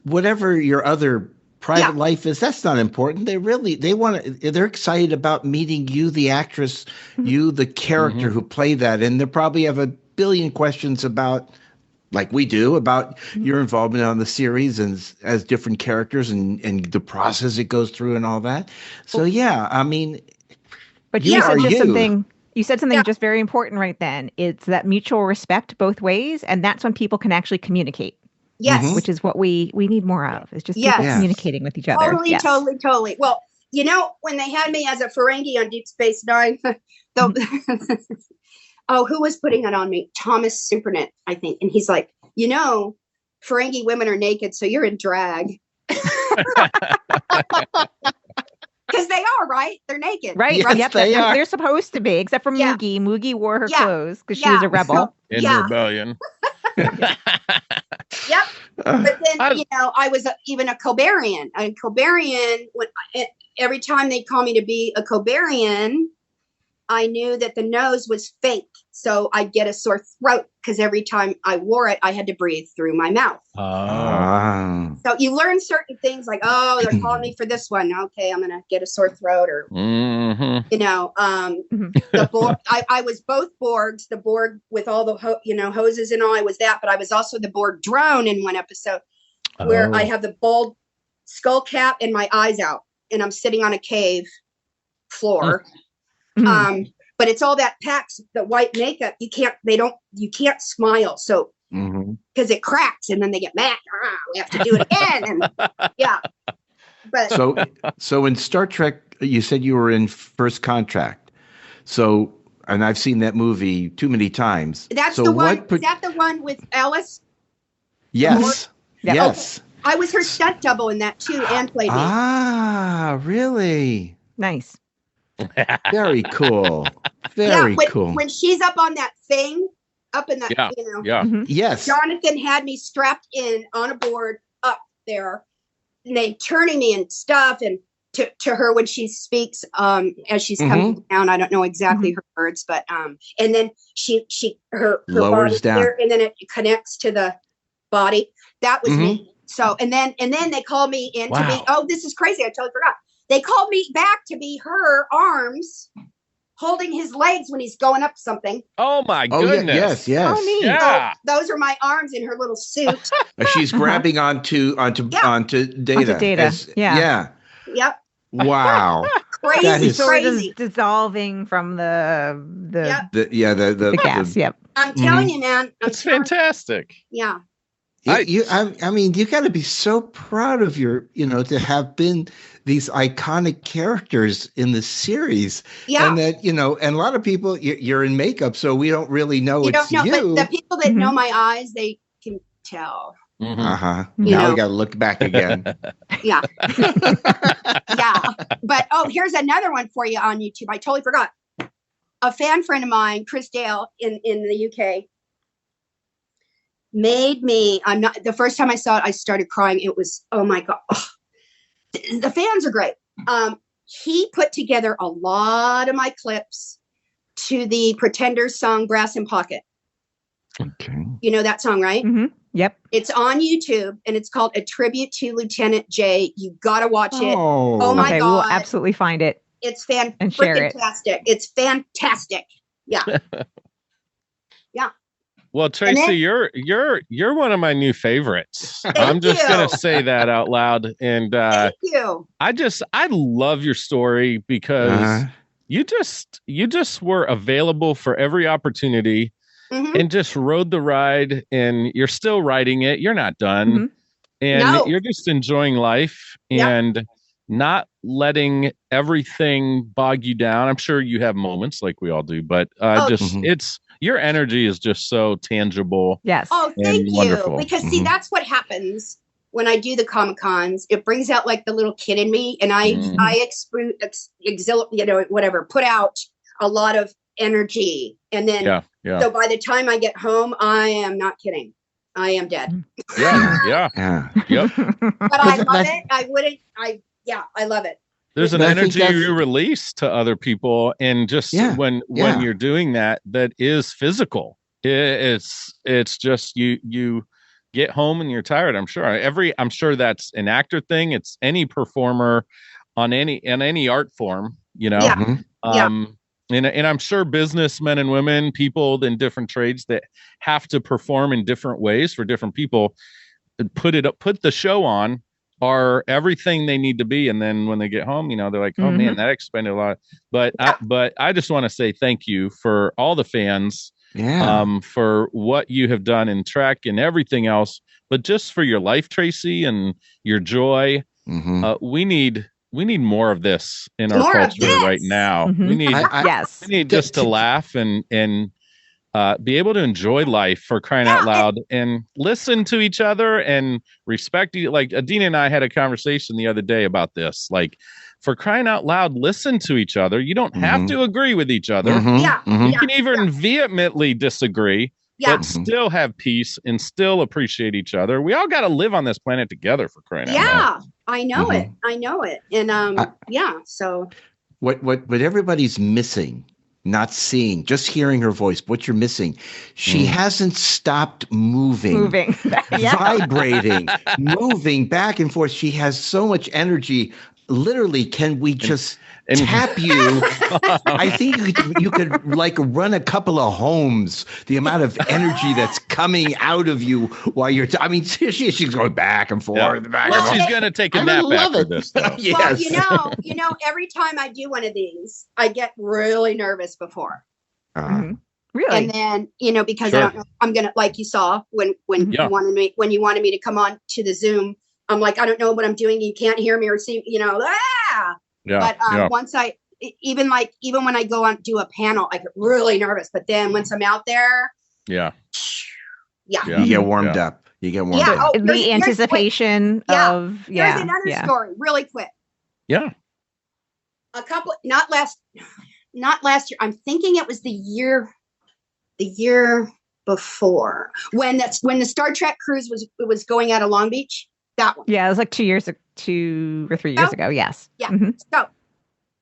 Speaker 3: whatever your other private life is, that's not important. They're excited about meeting you, the actress, you, the character who played that. And they probably have a billion questions about, like we do, about your involvement on the series and as different characters and the process it goes through and all that. So, yeah, I mean,
Speaker 2: but you said something just very important right then. It's that mutual respect both ways. And that's when people can actually communicate.
Speaker 4: Yes.
Speaker 2: Which is what we need more of. It's just people communicating with each other.
Speaker 4: Totally. Well, when they had me as a Ferengi on Deep Space Nine, who was putting it on me? Thomas Supernet, I think. And he's like, Ferengi women are naked, so you're in drag. Because they are, right? They're naked.
Speaker 2: Right.
Speaker 3: Yes,
Speaker 2: yep. They're supposed to be, except for Moogie. Moogie wore her clothes because she was a rebel.
Speaker 1: In rebellion.
Speaker 4: Yep. But then, I was even a Cobarian. A Cobarian, every time they call me to be a Cobarian, I knew that the nose was fake. So I'd get a sore throat because every time I wore it, I had to breathe through my mouth. So you learn certain things like, they're calling me for this one. Okay, I'm going to get a sore throat or, the Borg. I was both Borgs, the Borg with all the, hoses and all. I was that, but I was also the Borg drone in one episode where I have the bald skull cap and my eyes out and I'm sitting on a cave floor. But it's all that packs the white makeup. You can't smile. So, because it cracks and then they get mad. We have to do it again. And But
Speaker 3: so in Star Trek, you said you were in First Contact. So, and I've seen that movie too many times.
Speaker 4: That's the one. Is that the one with Alice?
Speaker 3: Yes. Yes.
Speaker 4: Okay. I was her stunt double in that too and played me.
Speaker 3: Ah, really?
Speaker 2: Nice.
Speaker 3: Very cool. Very cool.
Speaker 4: When she's up on that thing, up in that,
Speaker 3: Yes.
Speaker 4: Jonathan had me strapped in on a board up there, and they turning me and stuff, and to her when she speaks, as she's coming down. I don't know exactly her words, but and then her
Speaker 3: lowers down,
Speaker 4: there, and then it connects to the body. That was me. So and then they called me in to be. Oh, this is crazy! I totally forgot. They called me back to be her arms holding his legs when he's going up something.
Speaker 1: Oh my goodness.
Speaker 3: Yes.
Speaker 2: Oh, neat.
Speaker 1: Yeah.
Speaker 4: So those are my arms in her little suit.
Speaker 3: She's grabbing onto Data.
Speaker 2: Onto Data.
Speaker 3: Yeah.
Speaker 4: Yep.
Speaker 3: Wow.
Speaker 4: Crazy.
Speaker 3: That is
Speaker 2: crazy. Dissolving from the
Speaker 3: gas.
Speaker 2: Yep.
Speaker 4: I'm telling you, man.
Speaker 1: It's fantastic.
Speaker 4: Yeah.
Speaker 3: I mean, you got to be so proud of your, to have been these iconic characters in the series.
Speaker 4: Yeah.
Speaker 3: And that, and a lot of people, you're in makeup, so we don't really know it's you.
Speaker 4: But the people that know my eyes, they can tell.
Speaker 3: Now we got to look back again.
Speaker 4: Yeah. Yeah. But, here's another one for you on YouTube. I totally forgot. A fan friend of mine, Cris Dale in the UK, made me, the first time I saw it, I started crying. It was, oh my God. Oh, the fans are great. He put together a lot of my clips to the Pretenders song, Brass in Pocket.
Speaker 3: Okay.
Speaker 4: You know that song, right?
Speaker 2: Mm-hmm. Yep.
Speaker 4: It's on YouTube and it's called A Tribute to Lieutenant J. You got to watch it. Oh my God.
Speaker 2: We'll absolutely find it.
Speaker 4: It's fantastic. It's fantastic. Yeah. Yeah.
Speaker 1: Well, Tracee, you're one of my new favorites. I'm just gonna say that out loud. And
Speaker 4: thank you.
Speaker 1: I love your story because you just were available for every opportunity and just rode the ride, and you're still riding it. You're not done. And you're just enjoying life and not letting everything bog you down. I'm sure you have moments like we all do, but it's your energy is just so tangible.
Speaker 2: Yes.
Speaker 4: Oh, thank you.
Speaker 1: Wonderful.
Speaker 4: Because see, that's what happens when I do the Comic-Cons. It brings out like the little kid in me, and I put out a lot of energy. And then so by the time I get home, I am not kidding. I am dead.
Speaker 1: Yep.
Speaker 4: But I love it. I love it.
Speaker 1: There's an energy you release to other people, and just when you're doing that is physical. It's just you get home and you're tired. I'm sure that's an actor thing. It's any performer in any art form, you know.
Speaker 4: Yeah.
Speaker 1: And I'm sure businessmen and women, people in different trades that have to perform in different ways for different people, put the show on, are everything they need to be. And then when they get home, you know, they're like, oh man, that expended a lot. But I just want to say thank you for all the fans, for what you have done in Trek and everything else, but just for your life, Tracee, and your joy. We need more of this in our culture right now. We need just to laugh and be able to enjoy life, for crying out loud, and listen to each other and respect you. Like Adina and I had a conversation the other day about this, like, for crying out loud, listen to each other. You don't have to agree with each other. You can even vehemently disagree, but still have peace and still appreciate each other. We all got to live on this planet together, for crying out loud.
Speaker 4: I know it. And so
Speaker 3: what everybody's missing, not seeing, just hearing her voice, what you're missing, she hasn't stopped moving, vibrating, moving back and forth. She has so much energy. Literally, can we just tap you? I think you could like run a couple of homes. The amount of energy that's coming out of you while you're. I mean, she's going back and forth.
Speaker 1: She's gonna take a nap after this.
Speaker 3: Yes.
Speaker 4: Well, you know, every time I do one of these, I get really nervous before.
Speaker 2: Really?
Speaker 4: And then, you know, because I don't know, I'm gonna, like you saw when you wanted me to come on to the Zoom. I'm like, I don't know what I'm doing. You can't hear me or see, you know. But once even when I go on do a panel, I get really nervous. But then once I'm out there,
Speaker 3: you get warmed up. You get warmed up.
Speaker 2: Oh, the anticipation of
Speaker 4: There's another story, really quick. A couple, not last year. I'm thinking it was the year before, when the Star Trek cruise was going out of Long Beach. That one.
Speaker 2: Yeah, it was like 2 or 3 years ago. Yes.
Speaker 4: Yeah. So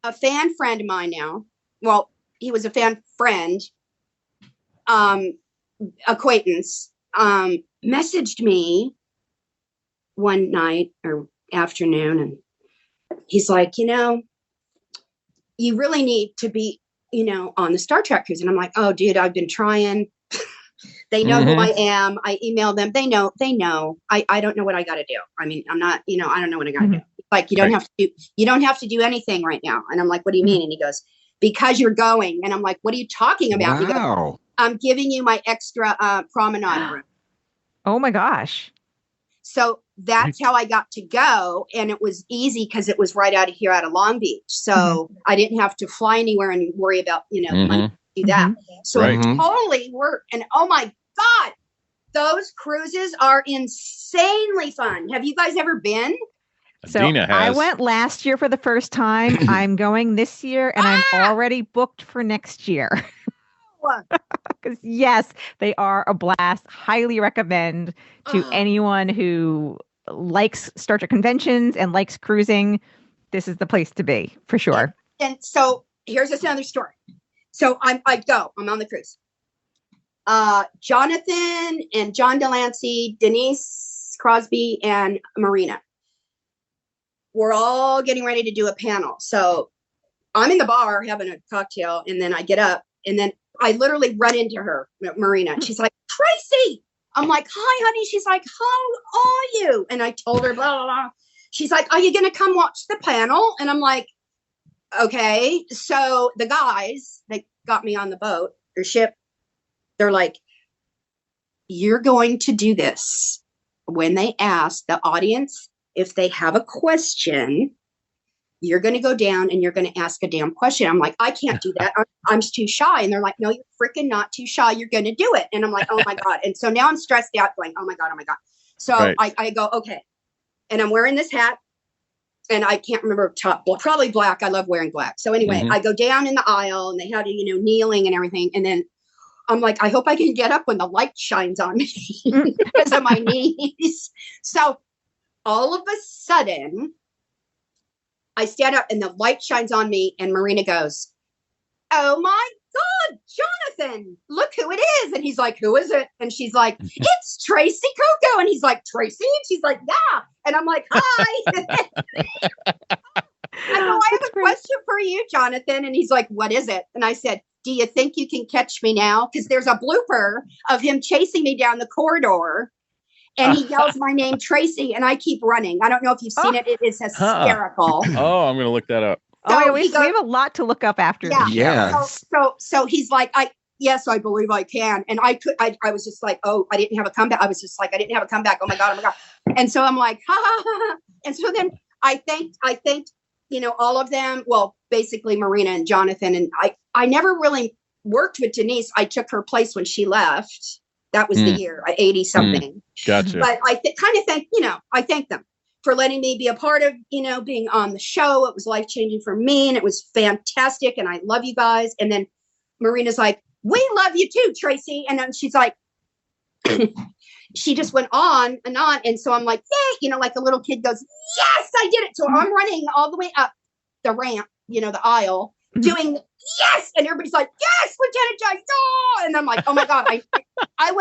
Speaker 4: a fan friend of mine now, well, he was a fan friend, acquaintance, messaged me one night or afternoon, and he's like, you know, you really need to be, you know, on the Star Trek cruise. And I'm like, oh, dude, I've been trying. They know who I am. I email them. They know. I don't know what I got to do. I mean, I'm not, you know, I don't know what I got to do. Like, you don't have to do anything right now. And I'm like, what do you mean? And he goes, because you're going. And I'm like, what are you talking about? Wow. He goes, I'm giving you my extra promenade room.
Speaker 2: Oh my gosh.
Speaker 4: So that's how I got to go. And it was easy because it was right out of Long Beach. So I didn't have to fly anywhere and worry about, you know, money to do that. So it totally worked. And oh my God, those cruises are insanely fun. Have you guys ever been?
Speaker 2: So I went last year for the first time. I'm going this year, and I'm already booked for next year. Because yes, they are a blast. Highly recommend to anyone who likes Star Trek conventions and likes cruising. This is the place to be for sure.
Speaker 4: And so here's another story. So I'm on the cruise. Jonathan and John Delancey, Denise Crosby, and Marina. We're all getting ready to do a panel. So I'm in the bar having a cocktail, and then I get up, and then I literally run into her, Marina. She's like, Tracee. I'm like, hi, honey. She's like, how are you? And I told her, blah, blah, blah. She's like, are you going to come watch the panel? And I'm like, okay. So the guys that got me on the boat or ship, they're like, you're going to do this. When they ask the audience if they have a question, you're going to go down and you're going to ask a damn question. I'm like, I can't do that. I'm too shy. And they're like, no, you're freaking not too shy. You're going to do it. And I'm like, oh my God. And so now I'm stressed out going, oh my God. So I go, okay. And I'm wearing this hat, and I can't remember probably black. I love wearing black. So anyway, I go down in the aisle, and they had, you know, kneeling and everything. And then I'm like, I hope I can get up when the light shines on me because of my knees. So all of a sudden, I stand up and the light shines on me, and Marina goes, oh my God, Jonathan, look who it is. And he's like, who is it? And she's like, it's Tracee Cocco. And he's like, Tracee? And she's like, yeah. And I'm like, hi. I go, I have a question for you, Jonathan. And he's like, what is it? And I said, do you think you can catch me now? Because there's a blooper of him chasing me down the corridor. And he yells my name, Tracee, and I keep running. I don't know if you've seen it. It is hysterical.
Speaker 1: Oh, I'm going to look that up.
Speaker 2: So we have a lot to look up after this.
Speaker 3: Yeah.
Speaker 4: So he's like, yes, I believe I can. And I was just like, oh, I didn't have a comeback. I was just like, I didn't have a comeback. Oh my God. And so I'm like, ha ha ha. And so then I thanked, all of them. Well, basically Marina and Jonathan. And I never really worked with Denise. I took her place when she left. That was the year, 80 something.
Speaker 1: Gotcha.
Speaker 4: But I I thank them for letting me be a part of, being on the show. It was life-changing for me and it was fantastic. And I love you guys. And then Marina's like, we love you too, Tracee. And then she's like, she just went on and on. And so I'm like, yay, like a little kid goes, yes, I did it. So I'm running all the way up the ramp, the aisle, doing yes. And everybody's like, yes, Lieutenant Jack. Oh! And I'm like, oh my God. I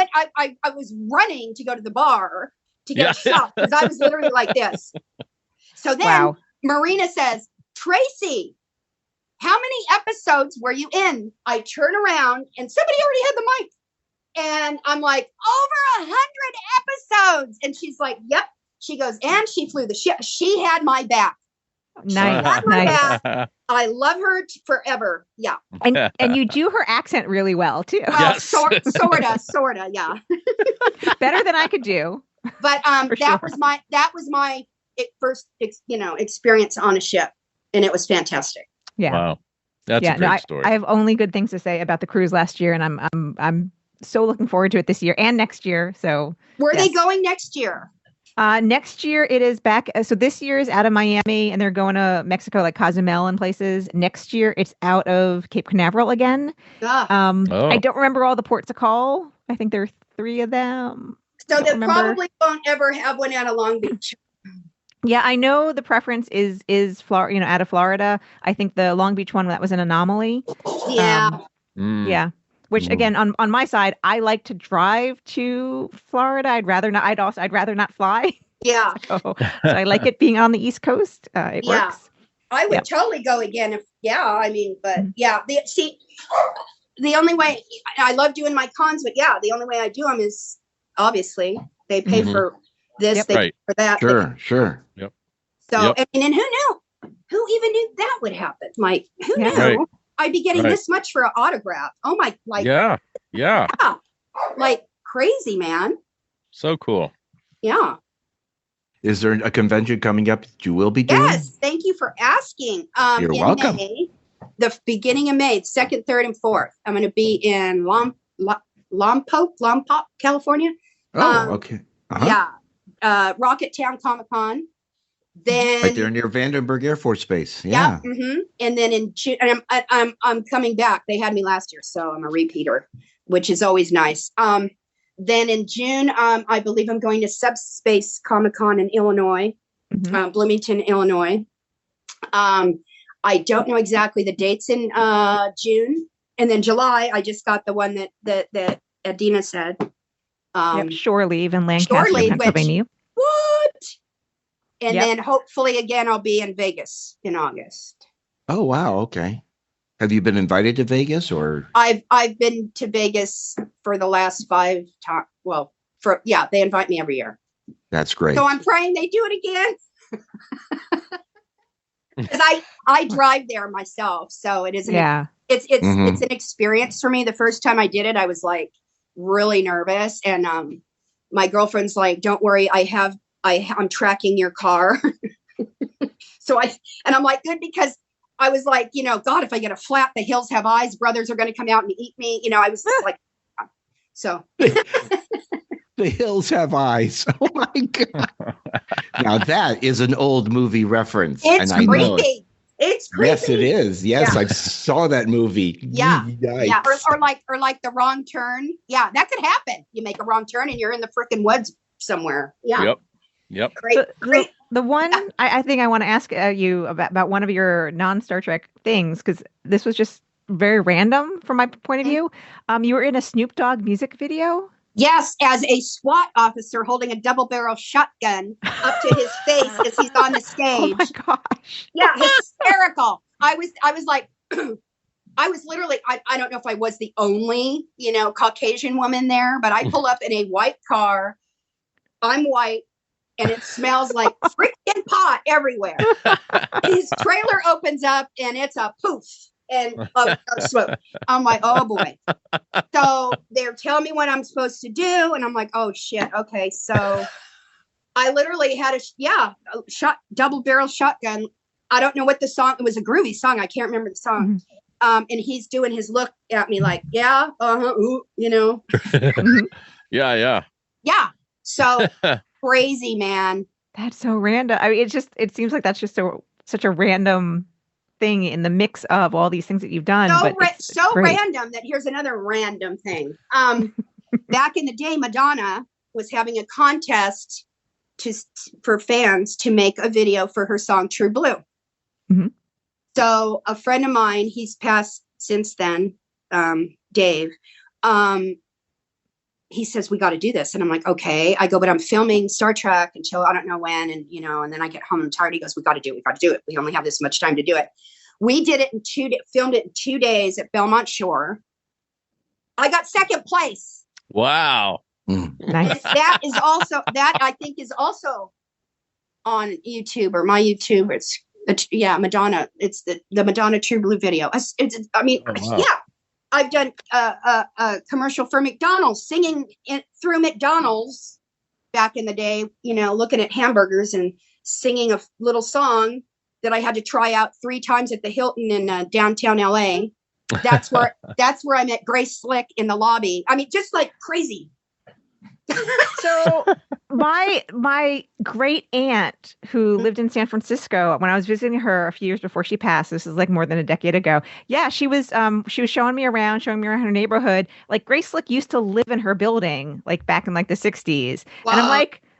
Speaker 4: was running to go to the bar to get a shot because I was literally like this. So then Marina says, Tracee, how many episodes were you in? I turn around and somebody already had the mic. And I'm like, over 100 episodes. And she's like, yep. She goes, and she flew the ship. She had my back.
Speaker 2: Nice.
Speaker 4: I love her forever. Yeah.
Speaker 2: And you do her accent really well too.
Speaker 4: Well,
Speaker 1: Yes.
Speaker 4: sorta. Yeah.
Speaker 2: Better than I could do.
Speaker 4: But that was my first experience on a ship, and it was fantastic.
Speaker 2: Yeah.
Speaker 1: Wow. That's a great story.
Speaker 2: I have only good things to say about the cruise last year, and I'm so looking forward to it this year and next year. So
Speaker 4: where are they going next year?
Speaker 2: Next year it is back. So this year is out of Miami and they're going to Mexico, like Cozumel and places. Next year it's out of Cape Canaveral again. I don't remember all the ports of call. I think there are 3 of them.
Speaker 4: So they probably won't ever have one out of Long Beach.
Speaker 2: Yeah, I know the preference is Florida, out of Florida. I think the Long Beach one, that was an anomaly.
Speaker 4: Yeah.
Speaker 2: Yeah. Which again, on my side, I like to drive to Florida. I'd rather not fly.
Speaker 4: Yeah.
Speaker 2: So I like it being on the East Coast. It works.
Speaker 4: I would totally go again but the only way I love doing my cons, but the only way I do them is obviously they pay for this, they pay for that.
Speaker 3: Sure.
Speaker 1: Yep.
Speaker 4: So, and who knew? Who even knew that would happen? Like, who knew? Right. I'd be getting this much for an autograph. Oh my,
Speaker 1: yeah.
Speaker 4: Like crazy, man.
Speaker 1: So cool.
Speaker 4: Yeah.
Speaker 3: Is there a convention coming up that you will be doing?
Speaker 4: Yes. Thank you for asking.
Speaker 3: You're welcome.
Speaker 4: May, the beginning of May, 2nd, 3rd, and 4th. I'm going to be in Lompoc, California.
Speaker 3: Oh, okay.
Speaker 4: Yeah. Rocket Town Comic Con. Then
Speaker 3: right there near Vandenberg Air Force Base. Yeah.
Speaker 4: And then in June, I'm coming back. They had me last year, so I'm a repeater, which is always nice. Then in June, I believe I'm going to Subspace Comic Con in Illinois, Bloomington, Illinois. I don't know exactly the dates in June, and then July. I just got the one that Adina said.
Speaker 2: Shore Leave in Lancaster, Pennsylvania.
Speaker 4: What? And then hopefully again, I'll be in Vegas in August.
Speaker 3: Oh, wow. Okay. Have you been invited to Vegas or?
Speaker 4: I've been to Vegas for the last 5 times. Well, they invite me every year.
Speaker 3: That's great.
Speaker 4: So I'm praying they do it again. Because I drive there myself. So it isn't. Yeah. It's an experience for me. The first time I did it, I was like really nervous. And my girlfriend's like, don't worry, I'm tracking your car. So I'm like, good, because I was like, God, if I get a flat, the hills have eyes, brothers are going to come out and eat me. I was like, so.
Speaker 3: The hills have eyes. Oh my God. Now that is an old movie reference.
Speaker 4: It's creepy. It's creepy.
Speaker 3: Yes, it is. Yes, I saw that movie.
Speaker 4: Yeah. Yeah. Or like the wrong turn. Yeah, that could happen. You make a wrong turn and you're in the freaking woods somewhere. Yeah.
Speaker 1: Yep.
Speaker 4: Great.
Speaker 2: The one I think I want to ask you about one of your non-Star Trek things, because this was just very random from my point of view. You were in a Snoop Dogg music video.
Speaker 4: Yes, as a SWAT officer holding a double-barrel shotgun up to his face as he's on the stage.
Speaker 2: Oh my gosh!
Speaker 4: Yeah, hysterical. I was like, I was literally. I don't know if I was the only, Caucasian woman there, but I pull up in a white car. I'm white, and it smells like freaking pot everywhere. His trailer opens up, and it's a poof. And of smoke. I'm like, oh boy. So they're telling me what I'm supposed to do. And I'm like, oh shit. Okay. So I literally had a double barrel shotgun. I don't know what the song, it was a groovy song. I can't remember the song. And he's doing his look at me like, yeah, ooh,
Speaker 1: Yeah.
Speaker 4: So crazy, man.
Speaker 2: That's so random. I mean, it seems like that's just such a random thing in the mix of all these things that you've done.
Speaker 4: So random that here's another random thing. Back in the day, Madonna was having a contest for fans to make a video for her song True Blue.
Speaker 2: Mm-hmm.
Speaker 4: So a friend of mine, he's passed since then, Dave, he says, we got to do this. And I'm like, okay. I go, but I'm filming Star Trek until I don't know when. And, and then I get home and I'm tired. He goes, we got to do it. We only have this much time to do it. We did it filmed it in 2 days at Belmont Shore. I got second place.
Speaker 1: Wow.
Speaker 2: Nice.
Speaker 4: That I think is also on YouTube or my YouTube. It's Madonna. It's the Madonna True Blue video. Yeah. I've done a commercial for McDonald's, singing through McDonald's back in the day, looking at hamburgers and singing a little song that I had to try out 3 times at the Hilton in downtown LA. That's where I met Grace Slick in the lobby. I mean, just like crazy.
Speaker 2: So my great aunt who lived in San Francisco, when I was visiting her a few years before she passed, this is like more than a decade ago. Yeah, she was showing me around her neighborhood. Like Grace Slick used to live in her building, like back in like the 60s. Wow. And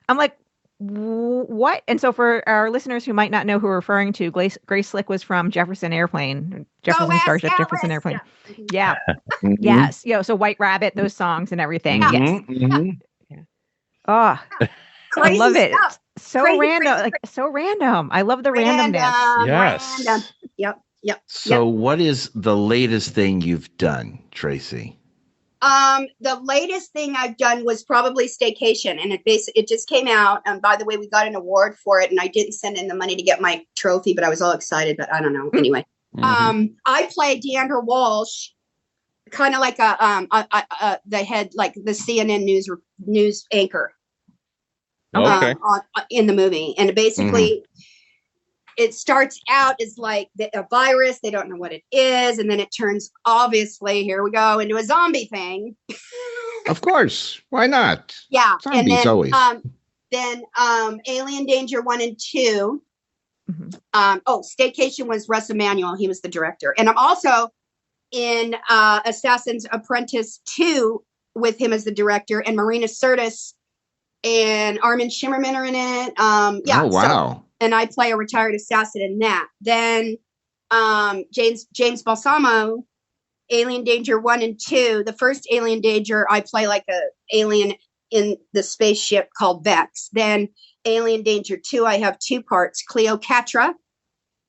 Speaker 2: I'm like, what? And so for our listeners who might not know who we're referring to, Grace Slick was from Jefferson Airplane, Starship Jefferson Airplane. Yeah.
Speaker 3: Mm-hmm.
Speaker 2: Yes. So White Rabbit, those songs and everything.
Speaker 4: Yeah.
Speaker 2: Yes.
Speaker 3: Mm-hmm.
Speaker 2: Oh, I love it.
Speaker 4: Stuff.
Speaker 2: So
Speaker 4: Crazy,
Speaker 2: random,
Speaker 4: crazy.
Speaker 2: So random. I love the randomness.
Speaker 1: Yes.
Speaker 4: Random. Yep.
Speaker 3: So what is the latest thing you've done, Tracee?
Speaker 4: The latest thing I've done was probably Staycation, and it just came out. And by the way, we got an award for it, and I didn't send in the money to get my trophy, but I was all excited. But I don't know. Anyway, I played Deandra Walsh, kind of like the head, like the CNN news anchor.
Speaker 1: Okay.
Speaker 4: In the movie, and basically. It starts out as like a virus. They don't know what it is. And then it turns, obviously, here we go, into a zombie thing.
Speaker 3: Of course. Why not?
Speaker 4: Yeah.
Speaker 3: Zombies
Speaker 4: and then,
Speaker 3: always.
Speaker 4: Then Alien Danger 1 and 2.
Speaker 2: Mm-hmm.
Speaker 4: Staycation was Russ Emanuel. He was the director. And I'm also in Assassin's Apprentice 2 with him as the director. And Marina Sirtis and Armin Shimmerman are in it.
Speaker 3: Oh, wow.
Speaker 4: And I play a retired assassin in that. Then James Balsamo, Alien Danger 1 and 2. The first Alien Danger, I play like a alien in the spaceship called Vex. Then Alien Danger 2, I have 2 parts, Cleopatra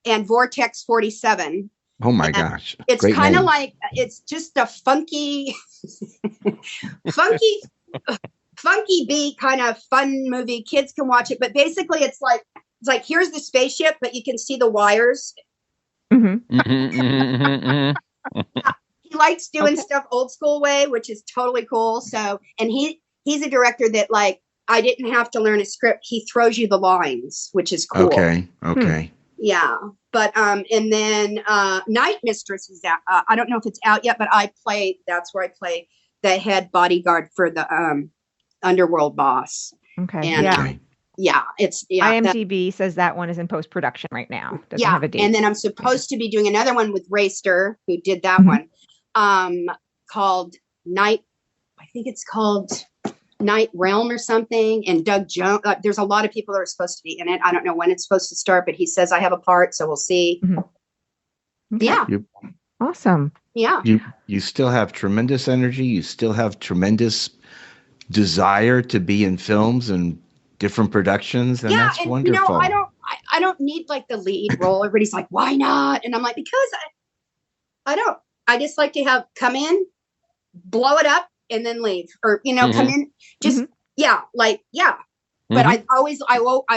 Speaker 4: and Vortex 47.
Speaker 3: Oh my gosh.
Speaker 4: It's kind of like, it's just a funky beat, kind of fun movie. Kids can watch it, but basically it's like here's the spaceship, but you can see the wires.
Speaker 2: Mm-hmm.
Speaker 4: He likes doing stuff old school way, which is totally cool. So, and he's a director that like I didn't have to learn a script. He throws you the lines, which is cool.
Speaker 3: Okay.
Speaker 4: Yeah, but and then Night Mistress is out. I don't know if it's out yet, but that's where I play the head bodyguard for the underworld boss.
Speaker 2: Okay.
Speaker 4: And, it's
Speaker 2: IMDb says that one is in post-production right now. Doesn't have a date.
Speaker 4: And then I'm supposed to be doing another one with Rayster, who did that one, called Night. I think it's called Night Realm or something. And Doug Jones. There's a lot of people that are supposed to be in it. I don't know when it's supposed to start, but he says I have a part, so we'll see.
Speaker 2: Mm-hmm. Okay.
Speaker 4: Yeah.
Speaker 3: Yep.
Speaker 2: Awesome.
Speaker 4: Yeah.
Speaker 3: You still have tremendous energy. You still have tremendous desire to be in films and different productions, and that's
Speaker 4: and
Speaker 3: wonderful.
Speaker 4: I don't need like the lead role. Everybody's like, why not? And I'm like, because I don't. I just like to come in, blow it up, and then leave, or come in, just But I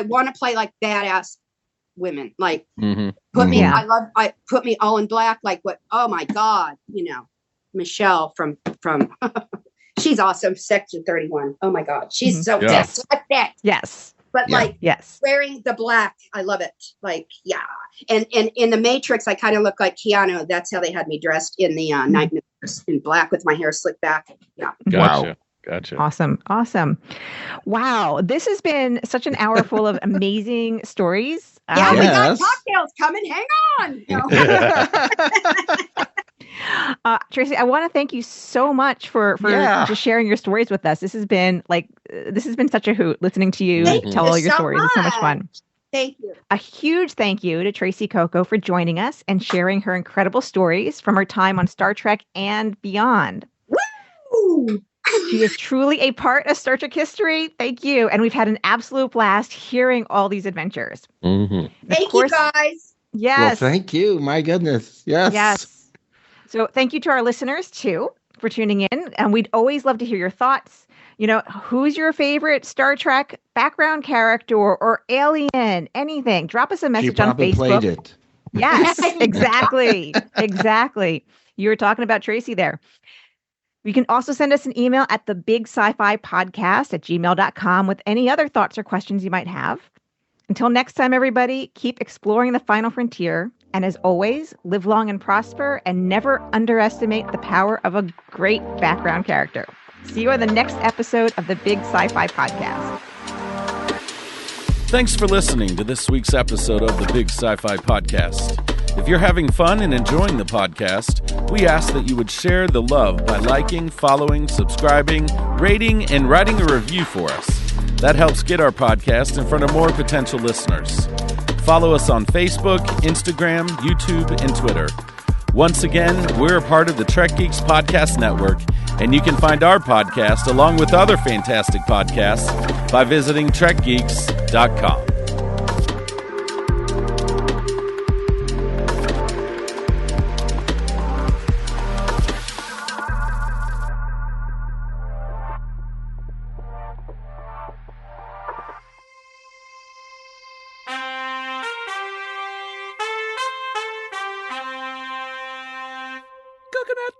Speaker 4: want to play like badass women, like put me all in black, like what? Oh my God, Michelle from she's awesome. Section 31. Oh my God, she's so fantastic.
Speaker 2: Yes.
Speaker 4: But wearing the black, I love it. Like, and in the Matrix, I kind of look like Keanu. That's how they had me dressed in the Night Ministers, in black with my hair slicked back. Yeah.
Speaker 1: Gotcha. Gotcha.
Speaker 2: Awesome. Wow. This has been such an hour full of amazing stories.
Speaker 4: We got cocktails coming. Hang on.
Speaker 2: Tracee, I want to thank you so much for just sharing your stories with us. This has been such a hoot listening to you tell all your stories. It's so much fun.
Speaker 4: Thank you.
Speaker 2: A huge thank you to Tracee Cocco for joining us and sharing her incredible stories from her time on Star Trek and beyond.
Speaker 4: Woo!
Speaker 2: She is truly a part of Star Trek history. Thank you. And we've had an absolute blast hearing all these adventures.
Speaker 4: Thank you, guys.
Speaker 2: Yes.
Speaker 3: Well, thank you. My goodness. Yes.
Speaker 2: So thank you to our listeners, too, for tuning in. And we'd always love to hear your thoughts. Who's your favorite Star Trek background character or alien, anything? Drop us a message on Facebook.
Speaker 3: Played it.
Speaker 2: Yes, exactly. You were talking about Tracee there. You can also send us an email at the BIG Sci-Fi Podcast at gmail.com with any other thoughts or questions you might have. Until next time, everybody, keep exploring the final frontier. And as always, live long and prosper and never underestimate the power of a great background character. See you on the next episode of the BIG Sci-Fi Podcast.
Speaker 1: Thanks for listening to this week's episode of the BIG Sci-Fi Podcast. If you're having fun and enjoying the podcast, we ask that you would share the love by liking, following, subscribing, rating, and writing a review for us. That helps get our podcast in front of more potential listeners. Follow us on Facebook, Instagram, YouTube, and Twitter. Once again, we're a part of the Trek Geeks Podcast Network, and you can find our podcast along with other fantastic podcasts by visiting trekgeeks.com. Coconut.